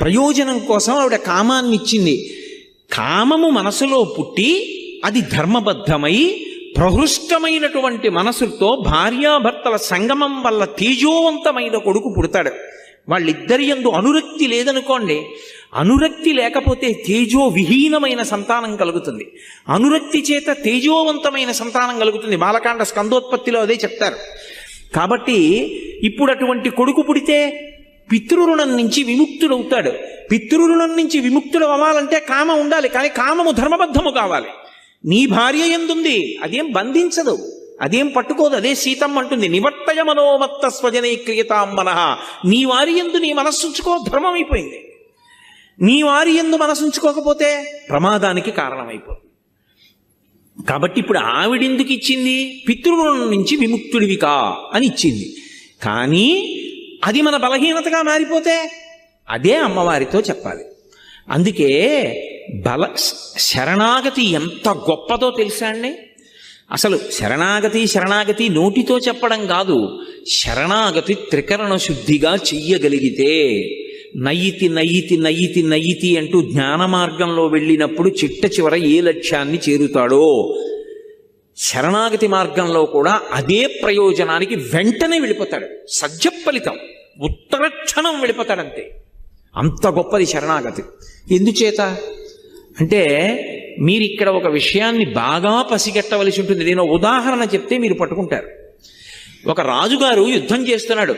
ప్రయోజనం కోసం ఆవిడ కామాన్ని ఇచ్చింది. కామము మనసులో పుట్టి అది ధర్మబద్ధమై ప్రహృష్టమైనటువంటి మనసుతో భార్యాభర్తల సంగమం వల్ల తేజోవంతమైన కొడుకు పుడతాడు. వాళ్ళిద్దరి యందు అనురక్తి లేదనుకోండి, అనురక్తి లేకపోతే తేజో విహీనమైన సంతానం కలుగుతుంది, అనురక్తి చేత తేజోవంతమైన సంతానం కలుగుతుంది. బాలకాండ స్కందోత్పత్తిలో అదే చెప్తారు. కాబట్టి ఇప్పుడు అటువంటి కొడుకు పుడితే పితృరుణం నుంచి విముక్తుడవుతాడు. పితృరుణం నుంచి విముక్తుడు అవ్వాలంటే కామం ఉండాలి, కానీ కామము ధర్మబద్ధము కావాలి. నీ భార్య ఎందుంది, అదేం బంధించదు, అదేం పట్టుకోదు. అదే సీతమ్మ అంటుంది, నివర్తయ మనోమత్త స్వజనే క్రియతాం మనః. నీ వారి యందు నీ మనస్సుంచుకో, ధర్మం అయిపోయింది. నీ వారి యందు మనసుంచుకోకపోతే ప్రమాదానికి కారణమైపోతుంది. కాబట్టి ఇప్పుడు ఆవిడెందుకు ఇచ్చింది? పితృరుణం నుంచి విముక్తుడివికా అని ఇచ్చింది. కానీ అది మన బలహీనతగా మారిపోతే అదే అమ్మవారితో చెప్పాలి. అందుకే శరణాగతి ఎంత గొప్పదో తెలుసా అండి. అసలు శరణాగతి నోటితో చెప్పడం కాదు, శరణాగతి త్రికరణ శుద్ధిగా చెయ్యగలిగితే నయితి నయితి నయితి నయితి అంటూ జ్ఞాన మార్గంలో వెళ్ళినప్పుడు చిట్ట చివర ఏ లక్ష్యాన్ని చేరుతాడో, శరణాగతి మార్గంలో కూడా అదే ప్రయోజనానికి వెంటనే వెళ్ళిపోతాడు. సజ్జ ఫలితం ఉత్తరక్షణం వెళ్ళిపోతాడంతే. అంత గొప్పది శరణాగతి. ఎందుచేత అంటే మీరు ఇక్కడ ఒక విషయాన్ని బాగా పసిగట్టవలసి ఉంటుంది. నేను ఉదాహరణ చెప్తే మీరు పట్టుకుంటారు. ఒక రాజుగారు యుద్ధం చేస్తున్నాడు,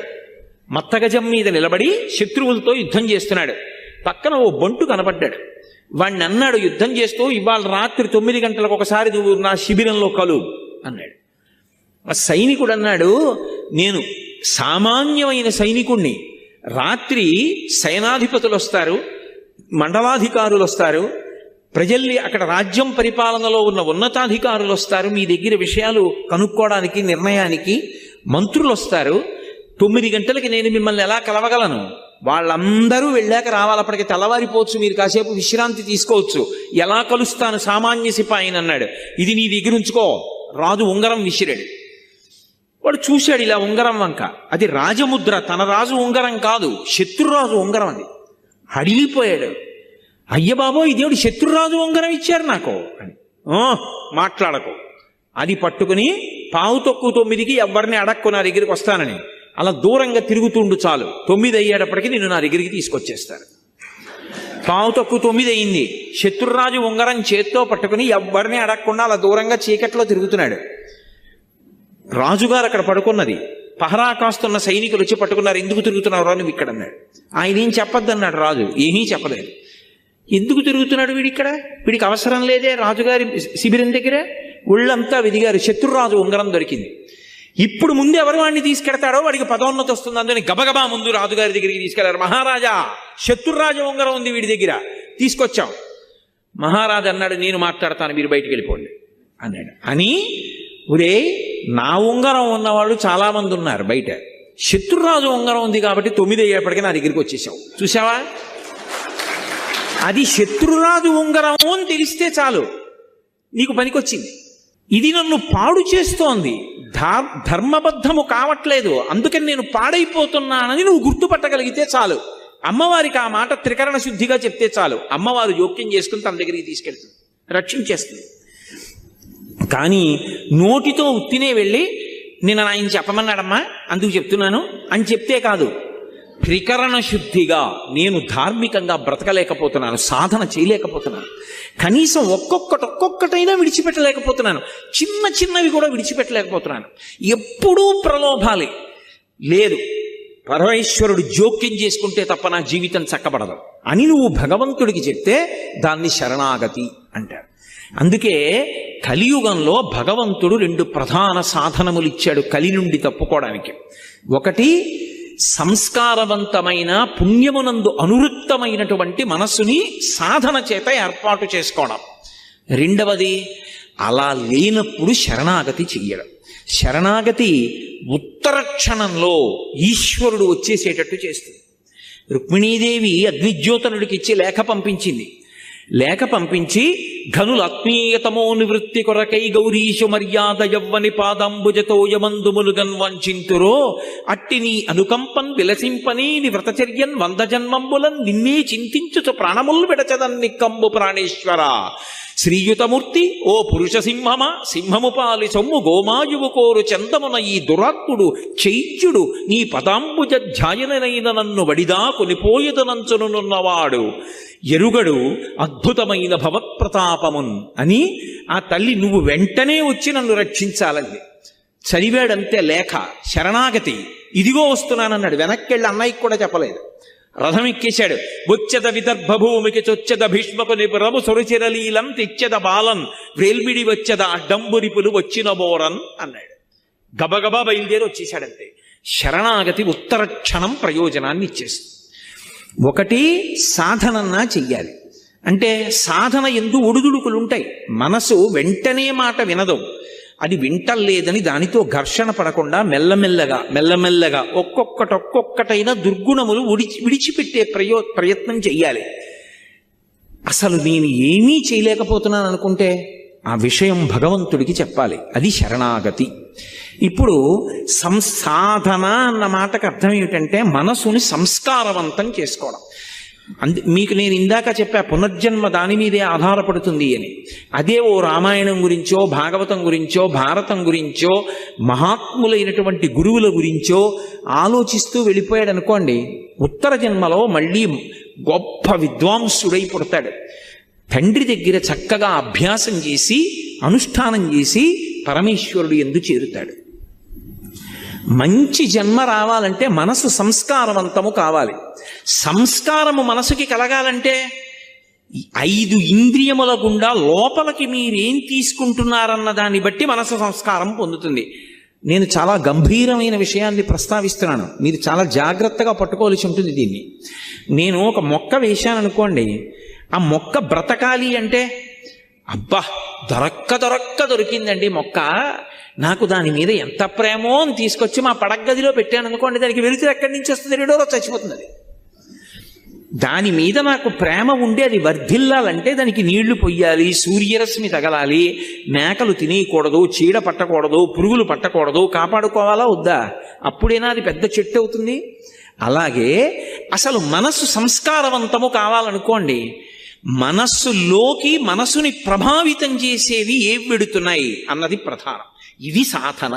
మత్తగజం మీద నిలబడి శత్రువులతో యుద్ధం చేస్తున్నాడు. పక్కన ఓ బంటు కనపడ్డాడు. వాణ్ణి అన్నాడు యుద్ధం చేస్తూ, ఇవాళ రాత్రి 9 గంటలకు ఒకసారి నువ్వు నా శిబిరంలో కలువు అన్నాడు. ఆ సైనికుడు అన్నాడు, నేను సామాన్యమైన సైనికుణ్ణి. రాత్రి సేనాధిపతులు వస్తారు, మండలాధికారులు వస్తారు, ప్రజల్ని అక్కడ రాజ్యం పరిపాలనలో ఉన్న ఉన్నతాధికారులు వస్తారు, మీ దగ్గర విషయాలు కనుక్కోవడానికి నిర్ణయానికి మంత్రులు వస్తారు. 9 గంటలకి నేను మిమ్మల్ని ఎలా కలవగలను? వాళ్ళందరూ వెళ్ళాక రావాలి, అప్పటికి తెల్లవారిపోవచ్చు, మీరు కాసేపు విశ్రాంతి తీసుకోవచ్చు. ఎలా కలుస్తాను సామాన్య సిపాయిని అన్నాడు. ఇది నీ దగ్గర ఉంచుకో. రాజు ఉంగరం విసిరాడు. వాడు చూశాడు ఇలా ఉంగరం వంక. అది రాజముద్ర, తన రాజు ఉంగరం కాదు, శత్రురాజు ఉంగరం. అది అడిగిపోయాడు. అయ్య బాబో, ఇదేమిటి శత్రురాజు ఉంగరం ఇచ్చారు నాకు అని. మాట్లాడకు. అది పట్టుకుని 9:15 ఎవరిని అడక్కు నా దగ్గరికి వస్తానని అలా దూరంగా తిరుగుతుండు చాలు. 9 అయ్యేటప్పటికి నిన్ను నా దగ్గరికి తీసుకొచ్చేస్తారు. 9:15 అయింది. శత్రురాజు ఉంగరం చేత్తో పట్టుకుని ఎవరిని అడగకుండా అలా దూరంగా చీకట్లో తిరుగుతున్నాడు. రాజుగారు అక్కడ పడుకున్నది. పహరా కాస్తున్న సైనికులు వచ్చి పట్టుకున్నారు. ఎందుకు తిరుగుతున్నావు నువ్వు ఇక్కడ అన్నాడు. ఆయన ఏం చెప్పొద్దన్నాడు రాజు. ఏమీ చెప్పలేదు. ఎందుకు తిరుగుతున్నాడు వీడిక్కడ? వీడికి అవసరం లేదే రాజుగారి శిబిరం దగ్గర. ఒళ్ళంతా వెదిగారు. శత్రురాజు ఉంగరం దొరికింది. ఇప్పుడు ముందు ఎవరు వాడిని తీసుకెడతాడో వాడికి పదోన్నతి వస్తుంది. అందుకని గబగబా ముందు రాజుగారి దగ్గరికి తీసుకెళ్లారు. మహారాజా, శత్రురాజు ఉంగరం ఉంది వీడి దగ్గర, తీసుకొచ్చాం. మహారాజు అన్నాడు, నేను మాట్లాడతాను, మీరు బయటికి వెళ్ళిపోండి అన్నాడు. అని ఒరే, నా ఉంగరం ఉన్నవాళ్ళు చాలా మంది ఉన్నారు బయట, శత్రురాజు ఉంగరం ఉంది కాబట్టి 9 అయ్యేప్పటికీ నా దగ్గరికి వచ్చేసావు. చూసావా? అది శత్రురాజు ఉంగరం అని తెలిస్తే చాలు, నీకు పనికొచ్చింది. ఇది నన్ను పాడు చేస్తోంది, ధర్మబద్ధము కావట్లేదు, అందుకని నేను పాడైపోతున్నానని నువ్వు గుర్తుపట్టగలిగితే చాలు. అమ్మవారికి ఆ మాట త్రికరణ శుద్ధిగా చెప్తే చాలు, అమ్మవారు జోక్యం చేసుకుని తన దగ్గరికి తీసుకెళ్తుంది, రక్షించేస్తుంది. కానీ నోటితో ఉత్తినే వెళ్ళి నేను ఆయన చెప్పమన్నాడమ్మా అందుకు చెప్తున్నాను అని చెప్తే కాదు, త్రికరణ శుద్ధిగా నేను ధార్మికంగా బ్రతకలేకపోతున్నాను, సాధన చేయలేకపోతున్నాను, కనీసం ఒక్కొక్కటైనా విడిచిపెట్టలేకపోతున్నాను, చిన్న చిన్నవి కూడా విడిచిపెట్టలేకపోతున్నాను, ఎప్పుడూ ప్రలోభాలే లేదు, పరమేశ్వరుడు జోక్యం చేసుకుంటే తప్ప నా జీవితం చక్కబడదు అని నువ్వు భగవంతుడికి చెప్తే దాన్ని శరణాగతి అంటారు. అందుకే కలియుగంలో భగవంతుడు 2 ప్రధాన సాధనములు ఇచ్చాడు కలి నుండి తప్పుకోవడానికి. ఒకటి, సంస్కారవంతమైన పుణ్యమునందు అనువృత్తమైనటువంటి మనస్సుని సాధన చేత ఏర్పాటు చేసుకోవడం. రెండవది, అలా లేనప్పుడు శరణాగతి చెయ్యడం. శరణాగతి ఉత్తర క్షణంలో ఈశ్వరుడు వచ్చేసేటట్టు చేస్తుంది. రుక్మిణీదేవి అగ్నిజ్యోతనుడికి ఇచ్చి లేఖ పంపించింది. లేఖ పంపించి ఘనుల ఆత్మీయతమో నివృత్తి కొరకై గౌరీశు మర్యాద యవ్వని పాదంబుజతో యమందుములు గన్వంచింతురో అట్టి నీ అనుకంపన్ విలసింపని ని వ్రతచర్యన్ 100 జన్మంబులన్ నిన్నే చింతించుచు ప్రాణములు విడచదన్ నిక్కంబు ప్రాణేశ్వర శ్రీయుతమూర్తి ఓ పురుష సింహమా సింహము పాలి సొమ్ము గోమాయువు కోరు చందమున ఈ దురాత్ముడు చైత్యుడు నీ పదాంబుజ ధ్యాయనైన నన్ను వడిదా కొనిపోయదనంచునున్నవాడు ఎరుగడు అద్భుతమైన భవత్ప్రతాపమున్ అని ఆ తల్లి నువ్వు వెంటనే వచ్చి నన్ను రక్షించాలని చదివాడంతే లేఖ. శరణాగతి, ఇదిగో వస్తున్నానన్నాడు. వెనక్కెళ్ళి అన్నయ్యకి కూడా చెప్పలేదు. రథం ఎక్కేశాడు. వచ్చెద విదర్భ భూమికి చొచ్చెద భీష్మకుని రము సొరిచిరలీలం తెచ్చెద బాలన్ వ్రేల్మిడి వచ్చెద అడ్డంబురిపులు వచ్చిన బోరన్ అన్నాడు. గబగబా బయలుదేరి వచ్చేశాడంతే. శరణాగతి ఉత్తర క్షణం ప్రయోజనాన్ని ఇచ్చేస్తుంది. ఒకటి, సాధనన్నా చెయ్యాలి. అంటే సాధన ఎందు ఒడుదుడుకులుంటాయి. మనసు వెంటనే మాట వినదు. అది వింటలేదని దానితో ఘర్షణ పడకుండా మెల్లమెల్లగా ఒక్కొక్కటైనా దుర్గుణములు విడిచిపెట్టే ప్రయత్నం చెయ్యాలి. అసలు నేను ఏమీ చేయలేకపోతున్నాను అనుకుంటే ఆ విషయం భగవంతుడికి చెప్పాలి. అది శరణాగతి. ఇప్పుడు సంసాధన అన్న మాటకు అర్థం ఏమిటంటే మనసుని సంస్కారవంతం చేసుకోవడం. మీకు నేను ఇందాక చెప్పా పునర్జన్మ దాని మీదే ఆధారపడుతుంది అని. అదే ఓ రామాయణం గురించో భాగవతం గురించో భారతం గురించో మహాత్ములైనటువంటి గురువుల గురించో ఆలోచిస్తూ వెళ్ళిపోయాడు అనుకోండి, ఉత్తర జన్మలో మళ్ళీ గొప్ప విద్వాంసుడై పుడతాడు. తండ్రి దగ్గర చక్కగా అభ్యాసం చేసి అనుష్ఠానం చేసి పరమేశ్వరుడు యందు చేరుతాడు. మంచి జన్మ రావాలంటే మనసు సంస్కారవంతము కావాలి. సంస్కారము మనసుకి కలగాలంటే 5 ఇంద్రియముల గుండా లోపలికి మీరేం తీసుకుంటున్నారన్న దాన్ని బట్టి మనసు సంస్కారం పొందుతుంది. నేను చాలా గంభీరమైన విషయాన్ని ప్రస్తావిస్తున్నాను, మీరు చాలా జాగ్రత్తగా పట్టుకోవాల్సి ఉంటుంది దీన్ని. నేను ఒక మొక్క వేశాను అనుకోండి, ఆ మొక్క బ్రతకాలి అంటే అబ్బా దొరికిందండి మొక్క, నాకు దాని మీద ఎంత ప్రేమో అని తీసుకొచ్చి మా పడగదిలో పెట్టాను అనుకోండి, దానికి వెలుతురు ఎక్కడి నుంచి వస్తుంది? 2 రోజులు చచ్చిపోతుంది. అది దాని మీద నాకు ప్రేమ ఉండి అది వర్ధిల్లాలంటే దానికి నీళ్లు పొయ్యాలి, సూర్యరశ్మి తగలాలి, మేకలు తినేయకూడదు, చీడ పట్టకూడదు, పురుగులు పట్టకూడదు, కాపాడుకోవాలా వద్దా? అప్పుడేనా అది పెద్ద చెట్టు అవుతుంది. అలాగే అసలు మనస్సు సంస్కారవంతము కావాలనుకోండి, మనస్సులోకి మనసుని ప్రభావితం చేసేవి ఏవి వెడుతున్నాయి అన్నది ప్రధానం. ఇది సాధన.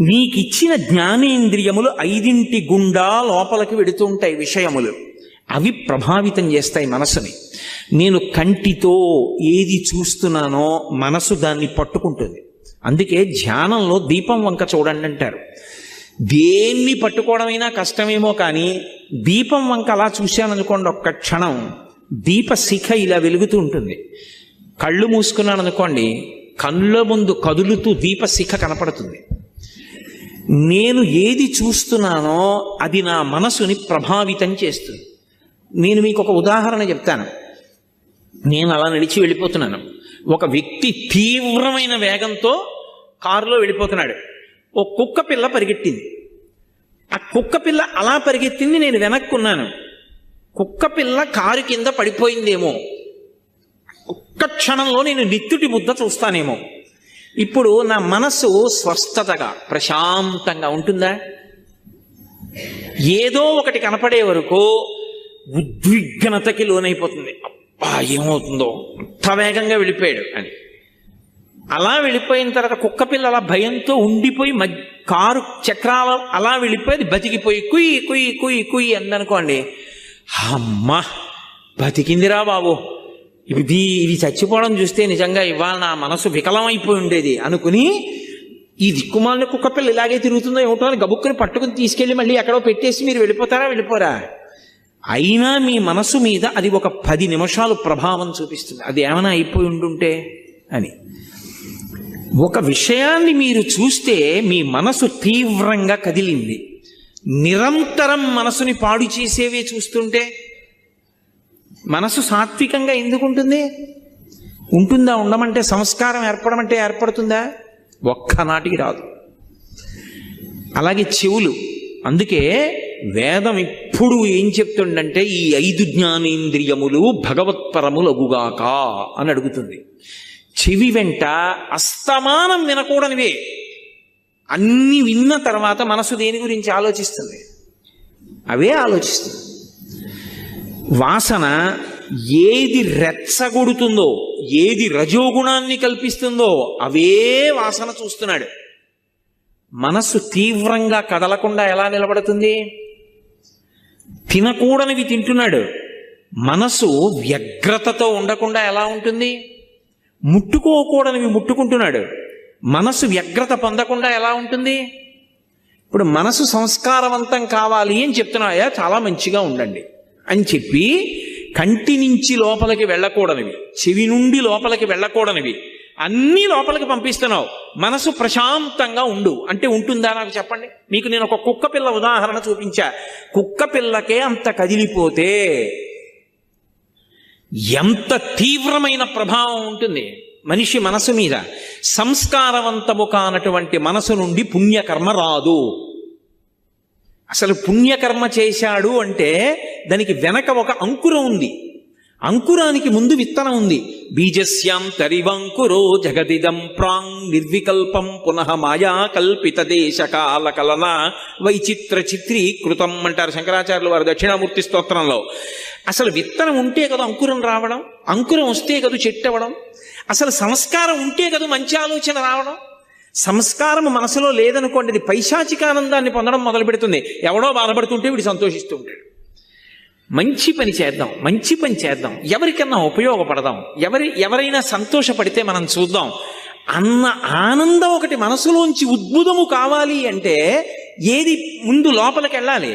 నీకిచ్చిన జ్ఞానేంద్రియములు 5 గుండా లోపలికి వెడుతూ ఉంటాయి విషయములు, అవి ప్రభావితం చేస్తాయి మనసుని. నేను కంటితో ఏది చూస్తున్నానో మనసు దాన్ని పట్టుకుంటుంది. అందుకే ధ్యానంలో దీపం వంక చూడండి అంటారు. దేన్ని పట్టుకోవడమైనా కష్టమేమో కానీ దీపం వంక అలా చూశాననుకోండి, ఒక్క క్షణం దీప శిఖ ఇలా వెలుగుతూ ఉంటుంది. కళ్ళు మూసుకున్నాను అనుకోండి, కళ్ళ ముందు కదులుతూ దీప శిఖ కనపడుతుంది. నేను ఏది చూస్తున్నానో అది నా మనసుని ప్రభావితం చేస్తుంది. నేను మీకు ఒక ఉదాహరణ చెప్తాను. నేను అలా నడిచి వెళ్ళిపోతున్నాను, ఒక వ్యక్తి తీవ్రమైన వేగంతో కారులో వెళ్ళిపోతున్నాడు. ఓ కుక్క పిల్ల పరిగెట్టింది. ఆ కుక్క పిల్ల అలా పరిగెత్తింది, నేను వెనక్కున్నాను. కుక్క పిల్ల కారు కింద పడిపోయిందేమో, ఒక్క క్షణంలో నేను నిత్తుటి ముద్ద చూస్తానేమో. ఇప్పుడు నా మనసు స్వస్థతగా ప్రశాంతంగా ఉంటుందా? ఏదో ఒకటి కనపడే వరకు ఉద్విగ్నతకి లోనైపోతుంది. అబ్బా ఏమవుతుందో, అంత వేగంగా వెళ్ళిపోయాడు అని. అలా వెళ్ళిపోయిన తర్వాత కుక్క పిల్ల అలా భయంతో ఉండిపోయి కారు చక్రాలు అలా వెళ్ళిపోయి బతికిపోయి కుయ్యి కుయ్యి కుయ్యి కుయ్యి అందనుకోండి, అమ్మా బతికిందిరా బాబు, ఇది చచ్చిపోవడం చూస్తే నిజంగా ఇవాళ నా మనసు వికలమైపోయి ఉండేది అనుకుని, ఈ దిక్కుమాలిన కుక్కపిల్ల ఇలాగే తిరుగుతుందో ఏమిటో అని గబుక్కుని పట్టుకుని తీసుకెళ్ళి మళ్ళీ ఎక్కడో పెట్టేసి మీరు వెళ్ళిపోతారా? వెళ్ళిపోరా? అయినా మీ మనసు మీద అది ఒక 10 నిమిషాలు ప్రభావం చూపిస్తుంది. అది ఏమైనా అయిపోయి ఉండుంటే అని. ఒక విషయాన్ని మీరు చూస్తే మీ మనసు తీవ్రంగా కదిలింది, నిరంతరం మనసుని పాడు చేసేవే చూస్తుంటే మనసు సాత్వికంగా ఎందుకు ఉంటుంది? ఉంటుందా? ఉండమంటే సంస్కారం ఏర్పడమంటే ఏర్పడుతుందా? ఒక్కనాటికి రాదు. అలాగే చెవులు. అందుకే వేదం ఇప్పుడు ఏం చెప్తుండంటే ఈ 5 జ్ఞానేంద్రియములు భగవత్పరములగుగాక అని అడుగుతుంది. చెవి వెంట అస్తమానం వినకూడనివే. అన్ని విన్న తర్వాత మనసు దేని గురించి ఆలోచిస్తుంది? అవే ఆలోచిస్తుంది. వాసన ఏది రెచ్చగొడుతుందో, ఏది రజోగుణాన్ని కల్పిస్తుందో అవే వాసన చూస్తున్నాడు. మనస్సు తీవ్రంగా కదలకుండా ఎలా నిలబడుతుంది? తినకూడనివి తింటున్నాడు. మనసు వ్యగ్రతతో ఉండకుండా ఎలా ఉంటుంది? ముట్టుకోకూడనివి ముట్టుకుంటున్నాడు. మనసు వ్యగ్రత పొందకుండా ఎలా ఉంటుంది? ఇప్పుడు మనసు సంస్కారవంతం కావాలి అని చెప్తున్నాయా, చాలా మంచిగా ఉండండి అని చెప్పి కంటి నుంచి లోపలికి వెళ్ళకూడనివి, చెవి నుండి లోపలికి వెళ్ళకూడనివి అన్నీ లోపలికి పంపిస్తున్నావు. మనసు ప్రశాంతంగా ఉండు అంటే ఉంటుందా? నాకు చెప్పండి. మీకు నేను ఒక కుక్క పిల్ల ఉదాహరణ చూపించా. కుక్క పిల్లకే అంత కదిలిపోతే ఎంత తీవ్రమైన ప్రభావం ఉంటుంది మనిషి మనసు మీద. సంస్కారవంతము కానటువంటి మనసు నుండి పుణ్యకర్మ రాదు. అసలు పుణ్యకర్మ చేశాడు అంటే దానికి వెనక ఒక అంకురం ఉంది. అంకురానికి ముందు విత్తనం ఉంది. బీజస్యాం తరివంకురో జగదిదం ప్రాంగ్ నిర్వికల్పం పునః మాయా కల్పిత దేశ కాల కలన వైచిత్ర చిత్రీకృతం అంటారు శంకరాచార్యులు వారు దక్షిణామూర్తి స్తోత్రంలో. అసలు విత్తనం ఉంటే కదా అంకురం రావడం, అంకురం వస్తే కదా చెట్టు అవ్వడం, అసలు సంస్కారం ఉంటే కదా మంచి ఆలోచన రావడం. సంస్కారం మనసులో లేదనుకోండి, అది పైశాచికానందాన్ని పొందడం మొదలు పెడుతుంది. ఎవడో బాధపడుతుంటే వీడు సంతోషిస్తూ ఉంటాడు. మంచి పని చేద్దాం, మంచి పని చేద్దాం, ఎవరికన్నా ఉపయోగపడదాం, ఎవరైనా సంతోషపడితే మనం చూద్దాం అన్న ఆనందం ఒకటి మనసులోంచి ఉద్భుతము కావాలి అంటే ఏది ముందు లోపలికి వెళ్ళాలి?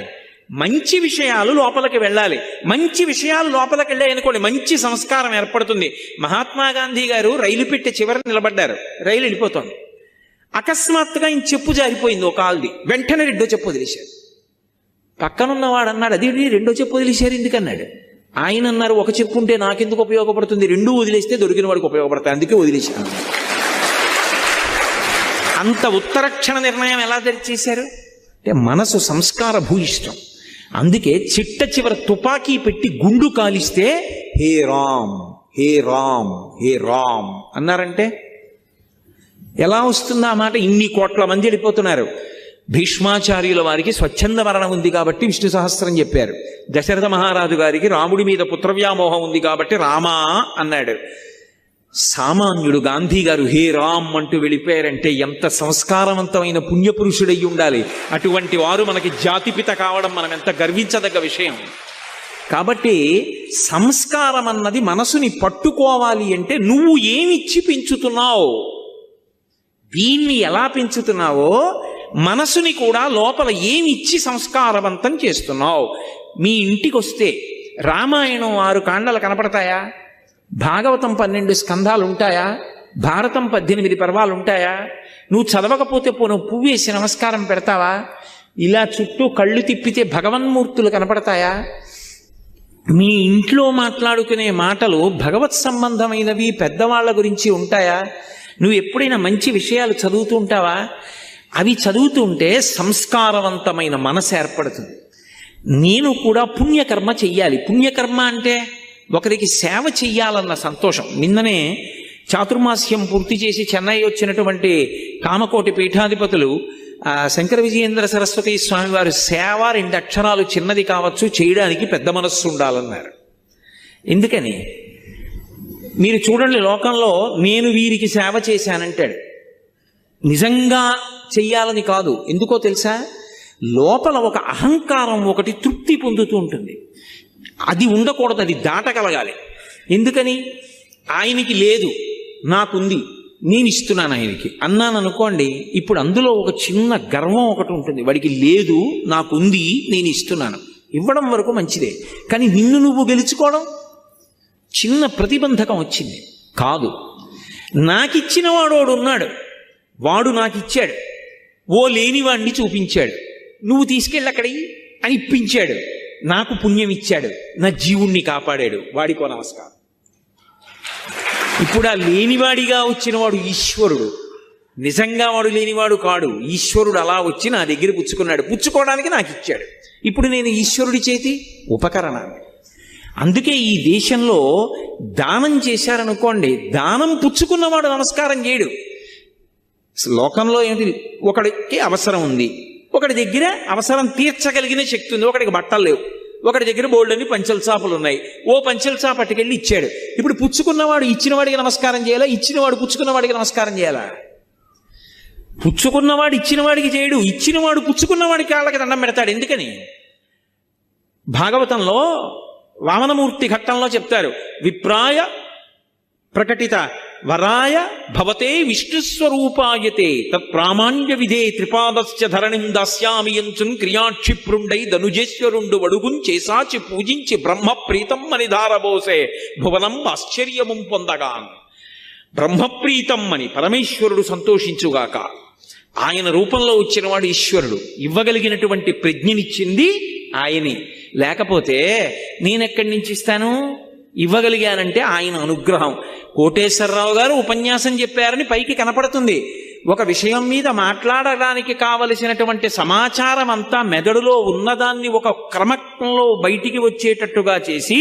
మంచి విషయాలు లోపలికి వెళ్ళాలి. మంచి విషయాలు లోపలికి వెళ్ళాయి అనుకోండి, మంచి సంస్కారం ఏర్పడుతుంది. మహాత్మా గాంధీ గారు రైలు పెట్టే చివర నిలబడ్డారు, రైలు వెళ్ళిపోతోంది. అకస్మాత్తుగా ఆయన చెప్పు జారిపోయింది ఒక కాల్ది. వెంటనే రెండో చెప్పు వదిలేశారు. పక్కనున్నవాడు అన్నాడు, అది రెండో చెప్పు వదిలేశారు ఎందుకన్నాడు. ఆయన అన్నారు, ఒక చెప్పు ఉంటే నాకెందుకు ఉపయోగపడుతుంది, రెండు వదిలేస్తే దొరికిన వాడికి ఉపయోగపడతాయి, అందుకే వదిలేశాను. అంత ఉత్తరక్షణ నిర్ణయం ఎలా చేశారు అంటే మనసు సంస్కార భూయిష్టం. అందుకే చిట్ట చివర తుపాకీ పెట్టి గుండు కాలిస్తే హే రామ్ హే రామ్ హే రామ్ అన్నారంటే ఎలా వస్తుంది ఆ మాట? ఇన్ని కోట్ల మంది వెళ్ళిపోతున్నారు. భీష్మాచార్యుల వారికి స్వచ్ఛంద మరణం ఉంది కాబట్టి విష్ణు సహస్రం చెప్పారు. దశరథ మహారాజు గారికి రాముడి మీద పుత్రవ్యామోహం ఉంది కాబట్టి రామా అన్నాడు. సామాన్యుడు గాంధీ గారు హే రామ్ అంటూ వెళ్ళిపోయారంటే ఎంత సంస్కారవంతమైన పుణ్యపురుషుడయ్యి ఉండాలి. అటువంటి వారు మనకి జాతిపిత కావడం మనం ఎంత గర్వించదగ్గ విషయం. కాబట్టి సంస్కారం అన్నది మనసుని పట్టుకోవాలి అంటే నువ్వు ఏమిచ్చి పెంచుతున్నావు, దీన్ని ఎలా పెంచుతున్నావో మనసుని కూడా లోపల ఏమిచ్చి సంస్కారవంతం చేస్తున్నావు. మీ ఇంటికి వస్తే రామాయణం 6 కాండలు కనపడతాయా? భాగవతం 12 స్కంధాలు ఉంటాయా? భారతం 18 పర్వాలు ఉంటాయా? నువ్వు చదవకపోతే పోను పువ్వు వేసి నమస్కారం పెడతావా? ఇలా చుట్టూ కళ్ళు తిప్పితే భగవన్మూర్తులు కనపడతాయా? మీ ఇంట్లో మాట్లాడుకునే మాటలు భగవత్ సంబంధమైనవి పెద్దవాళ్ల గురించి ఉంటాయా? నువ్వు ఎప్పుడైనా మంచి విషయాలు చదువుతూ ఉంటావా? అవి చదువుతుంటే సంస్కారవంతమైన మనసు ఏర్పడుతుంది. నేను కూడా పుణ్యకర్మ చెయ్యాలి. పుణ్యకర్మ అంటే ఒకరికి సేవ చెయ్యాలన్న సంతోషం. నిన్ననే చాతుర్మాస్యం పూర్తి చేసి చెన్నై వచ్చినటువంటి కామకోటి పీఠాధిపతులు శంకర విజయేంద్ర సరస్వతి స్వామి వారు సేవ 2 అక్షరాలు చిన్నది కావచ్చు, చేయడానికి పెద్ద మనస్సు ఉండాలన్నారు. ఎందుకని? మీరు చూడండి, లోకంలో నేను వీరికి సేవ చేశానంటాడు. నిజంగా చెయ్యాలని కాదు. ఎందుకో తెలుసా? లోపల ఒక అహంకారం ఒకటి తృప్తి పొందుతూ ఉంటుంది. అది ఉండకూడదు, అది దాటగలగాలి. ఎందుకని? ఆయనకి లేదు, నాకుంది, నేను ఇస్తున్నాను ఆయనకి అన్నాను అనుకోండి, ఇప్పుడు అందులో ఒక చిన్న గర్వం ఒకటి ఉంటుంది. వాడికి లేదు, నాకుంది, నేను ఇస్తున్నాను. ఇవ్వడం వరకు మంచిదే, కానీ నిన్ను నువ్వు గెలుచుకోవడం చిన్న ప్రతిబంధకం వచ్చింది. కాదు, నాకిచ్చిన వాడు ఉన్నాడు, వాడు నాకు ఇచ్చాడు, ఓ లేనివాడిని చూపించాడు, నువ్వు తీసుకెళ్ళి అక్కడికి అని ఇప్పించాడు, నాకు పుణ్యం ఇచ్చాడు, నా జీవుణ్ణి కాపాడాడు, వాడికో నమస్కారం. ఇప్పుడు ఆ లేనివాడిగా వచ్చిన వాడు ఈశ్వరుడు, నిజంగా వాడు లేనివాడు కాడు. ఈశ్వరుడు అలా వచ్చి నా దగ్గర పుచ్చుకున్నాడు, పుచ్చుకోవడానికి నాకు ఇచ్చాడు. ఇప్పుడు నేను ఈశ్వరుడి చేతి ఉపకరణాన్ని. అందుకే ఈ దేశంలో దానం చేశారనుకోండి, దానం పుచ్చుకున్నవాడు నమస్కారం చేయడు. లోకంలో ఏంటి, ఒకడికి అవసరం ఉంది, ఒకటి దగ్గర అవసరం తీర్చగలిగిన శక్తి ఉంది, ఒకడికి బట్టలు లేవు, ఒకటి దగ్గర బోల్డని పంచెల చాపలు ఉన్నాయి, ఓ పంచెల చాప పట్టుకెళ్ళి ఇచ్చాడు. ఇప్పుడు పుచ్చుకున్నవాడు ఇచ్చినవాడికి నమస్కారం చేయాలా, ఇచ్చినవాడు పుచ్చుకున్నవాడికి నమస్కారం చేయాలా? పుచ్చుకున్నవాడు ఇచ్చినవాడికి చేయడు, ఇచ్చినవాడు పుచ్చుకున్నవాడికి కాళ్ళకి దండం పెడతాడు. ఎందుకని? భాగవతంలో వామనమూర్తి ఘట్టంలో చెప్తారు, విప్రాయ ప్రకటిత వరాయ భవతే విష్ణుస్వరూపాయతే తత్ప్రామాణ్య విధే త్రిపాదస్య ధరణిం దాస్యామి యంచున్ క్రియాక్షిప్రుండై ధనుజేశ్వరుండు వడుగున్ చేసాచి పూజించి బ్రహ్మ ప్రీతం అని ధారబోసే భువనం ఆశ్చర్యము పొందగాన్. బ్రహ్మప్రీతం అని పరమేశ్వరుడు సంతోషించుగాక. ఆయన రూపంలో వచ్చినవాడు ఈశ్వరుడు. ఇవ్వగలిగినటువంటి ప్రజ్ఞనిచ్చింది ఆయనే. లేకపోతే నేనెక్కడి నుంచి ఇస్తాను? ఇవ్వగలిగానంటే ఆయన అనుగ్రహం. కోటేశ్వరరావు గారు ఉపన్యాసం చెప్పారని పైకి కనపడుతుంది. ఒక విషయం మీద మాట్లాడడానికి కావలసినటువంటి సమాచారం అంతా మెదడులో ఉన్నదాన్ని ఒక క్రమంలో బయటికి వచ్చేటట్టుగా చేసి,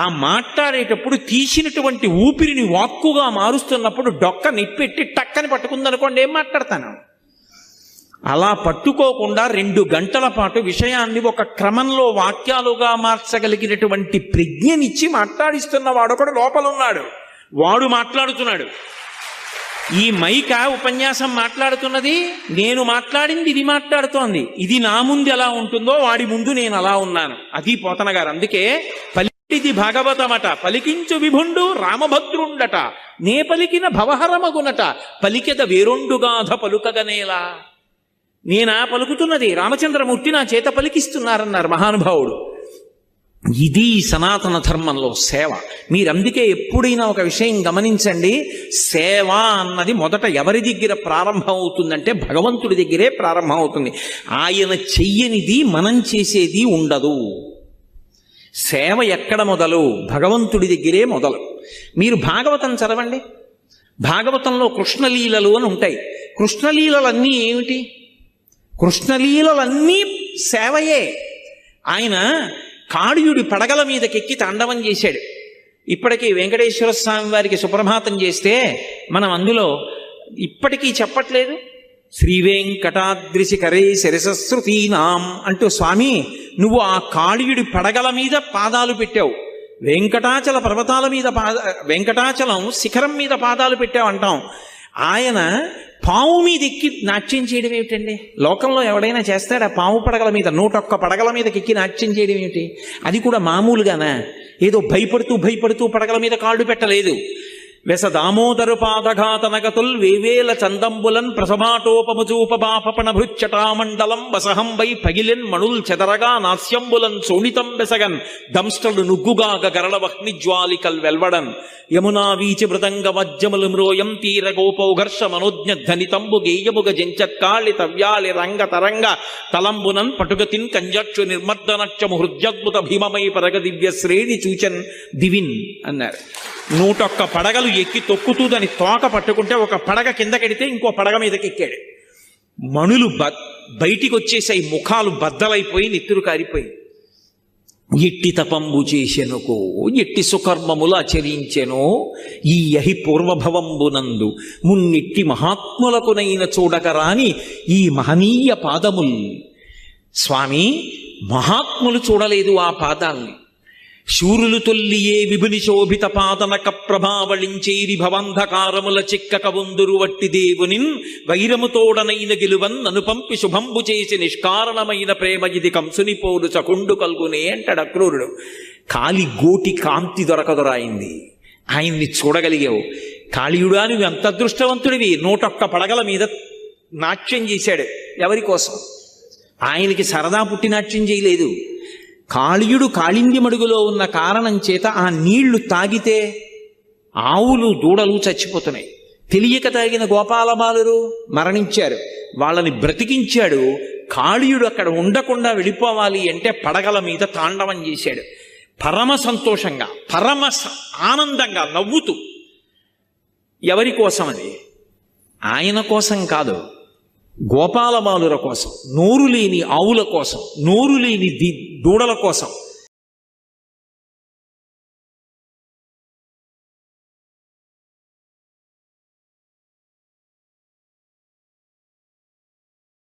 ఆ మాట్లాడేటప్పుడు తీసినటువంటి ఊపిరిని వాక్కుగా మారుస్తున్నప్పుడు డొక్క నిప్పెట్టి టక్కని పట్టుకుందనుకోండి, ఏం మాట్లాడతాను? అలా పట్టుకోకుండా 2 గంటల పాటు విషయాన్ని ఒక క్రమంలో వాక్యాలుగా మార్చగలిగినటువంటి ప్రజ్ఞనిచ్చి మాట్లాడిస్తున్న వాడొకడు లోపల ఉన్నాడు, వాడు మాట్లాడుతున్నాడు. ఈ మైక ఉపన్యాసం మాట్లాడుతున్నది, నేను మాట్లాడింది ఇది మాట్లాడుతోంది. ఇది నా ముందు ఎలా ఉంటుందో వాడి ముందు నేను అలా ఉన్నాను. అది పోతన గారు. అందుకే ఇది భాగవతమట పలికించు విభుండు రామభద్రుండట నే పలికిన భవహరమగునట పలికెద వేరొండుగాధ పలుకగనేలా. నేనా పలుకుతున్నది, రామచంద్రమూర్తి నా చేత పలికిస్తున్నారన్నారు మహానుభావుడు. ఇది సనాతన ధర్మంలో సేవ. మీరందుకే ఎప్పుడైనా ఒక విషయం గమనించండి, సేవ అన్నది మొదట ఎవరి దగ్గర ప్రారంభం అవుతుందంటే భగవంతుడి దగ్గరే ప్రారంభం అవుతుంది. ఆయన చెయ్యనిది మనం చేసేది ఉండదు. సేవ ఎక్కడ మొదలు? భగవంతుడి దగ్గరే మొదలు. మీరు భాగవతం చదవండి, భాగవతంలో కృష్ణలీలలు అని ఉంటాయి. కృష్ణలీలలన్నీ ఏమిటి? కృష్ణలీలలన్నీ సేవయే. ఆయన కాళీయుడి పడగల మీదకెక్కి తాండవం చేశాడు. ఇప్పటికీ వెంకటేశ్వర స్వామి వారికి సుప్రభాతం చేస్తే మనం అందులో ఇప్పటికీ చెప్పట్లేదు, శ్రీవేంకటాద్రిశిఖరే శిరసశ్రుతీనాం అంటూ స్వామి నువ్వు ఆ కాళీయుడి పడగల మీద పాదాలు పెట్టావు, వెంకటాచల పర్వతాల మీద వెంకటాచలం శిఖరం మీద పాదాలు పెట్టావు అంటాం. ఆయన పాము మీద ఎక్కి నాట్యం చేయడం ఏమిటండి? లోకంలో ఎవడైనా చేస్తాడా? పాము పడగల మీద 101 పడగల మీదకి ఎక్కి నాట్యం చేయడం ఏమిటి? అది కూడా మామూలుగానా? ఏదో భయపడుతూ పడగల మీద కాళ్ళు పెట్టలేదు. వెస దామోదరు పాదఘాతనగతుల్ వేవేల చందంబులన్ ప్రసభాటోపముచూపబాపణ భృచ్చటామండలం వసహం వై పగిలెన్ మణుల్ చెదరగా నాస్యంబులన్ సోణితం బెసగన్ దంష్టలు నుగ్గుగాగ గరళవహ్ని జ్వాలికల్ వెల్వడన్ యమునా వీచి మృదంగ వజ్జములు మ్రోయం తీర గోపౌఘర్ష మనోజ్ఞ ధనితంబు గేయముగ జంచత్కాళి తవ్యాళి రంగ తరంగ తలంబునన్ పటుగతిన్ కంజక్షు నిర్మర్దనక్షము హృద్యద్భుత భీమమై పరగ దివ్య శ్రేణి చూచన్ దివిన్ అన్నారు. 101 పడగలు ఎక్కి తొక్కుతూ దాని తోక పట్టుకుంటే ఒక పడగ కిందకెడితే ఇంకో పడగ మీదకి ఎక్కాడు. మణులు బయటికి వచ్చేసాయి, ముఖాలు బద్దలైపోయి నెత్తురు కారిపోయి. ఎట్టి తపంబు చేసెనుకో ఎట్టి సుకర్మములు ఆచరించెనో ఈ యహి పూర్వభవంబునందు మున్నిట్టి మహాత్ములకునైన చూడకరాని ఈ మహనీయ పాదముల్. స్వామి మహాత్ములు చూడలేదు ఆ పాదాల్ని. శూరులు తొల్లియే విభుని శోభిత పాదనక ప్రభావళించేరి భవంధకారముల చిక్కక వందురు వట్టి దేవునిన్ వైరముతోడనైన గెలువన్ నను పంపి శుభంబు చేసి నిష్కారణమైన ప్రేమ ఇది కంసుని పోరు చకుండు కల్గునే అంటాడు అక్రూరుడు. కాలి గోటి కాంతి దొరకదొరాయింది, ఆయన్ని చూడగలిగావు. కాళీయుడా నువ్వు ఎంత అదృష్టవంతుడివి, 101 పడగల మీద నాట్యం చేశాడు. ఎవరి కోసం? ఆయనకి సరదా పుట్టి నాట్యం చేయలేదు. కాళీయుడు కాళింది మడుగులో ఉన్న కారణం చేత ఆ నీళ్లు తాగితే ఆవులు దూడలు చచ్చిపోతున్నాయి. తెలియక తాగిన గోపాలబాలురు మరణించారు, వాళ్ళని బ్రతికించాడు. కాళీయుడు అక్కడ ఉండకుండా వెళ్ళిపోవాలి అంటే పడగల మీద తాండవం చేశాడు. పరమ సంతోషంగా, పరమ ఆనందంగా నవ్వుతూ. ఎవరి కోసం అది? ఆయన కోసం కాదు, గోపాలబాలుర కోసం, నోరు లేని ఆవుల కోసం, నోరు లేని దూడల కోసం.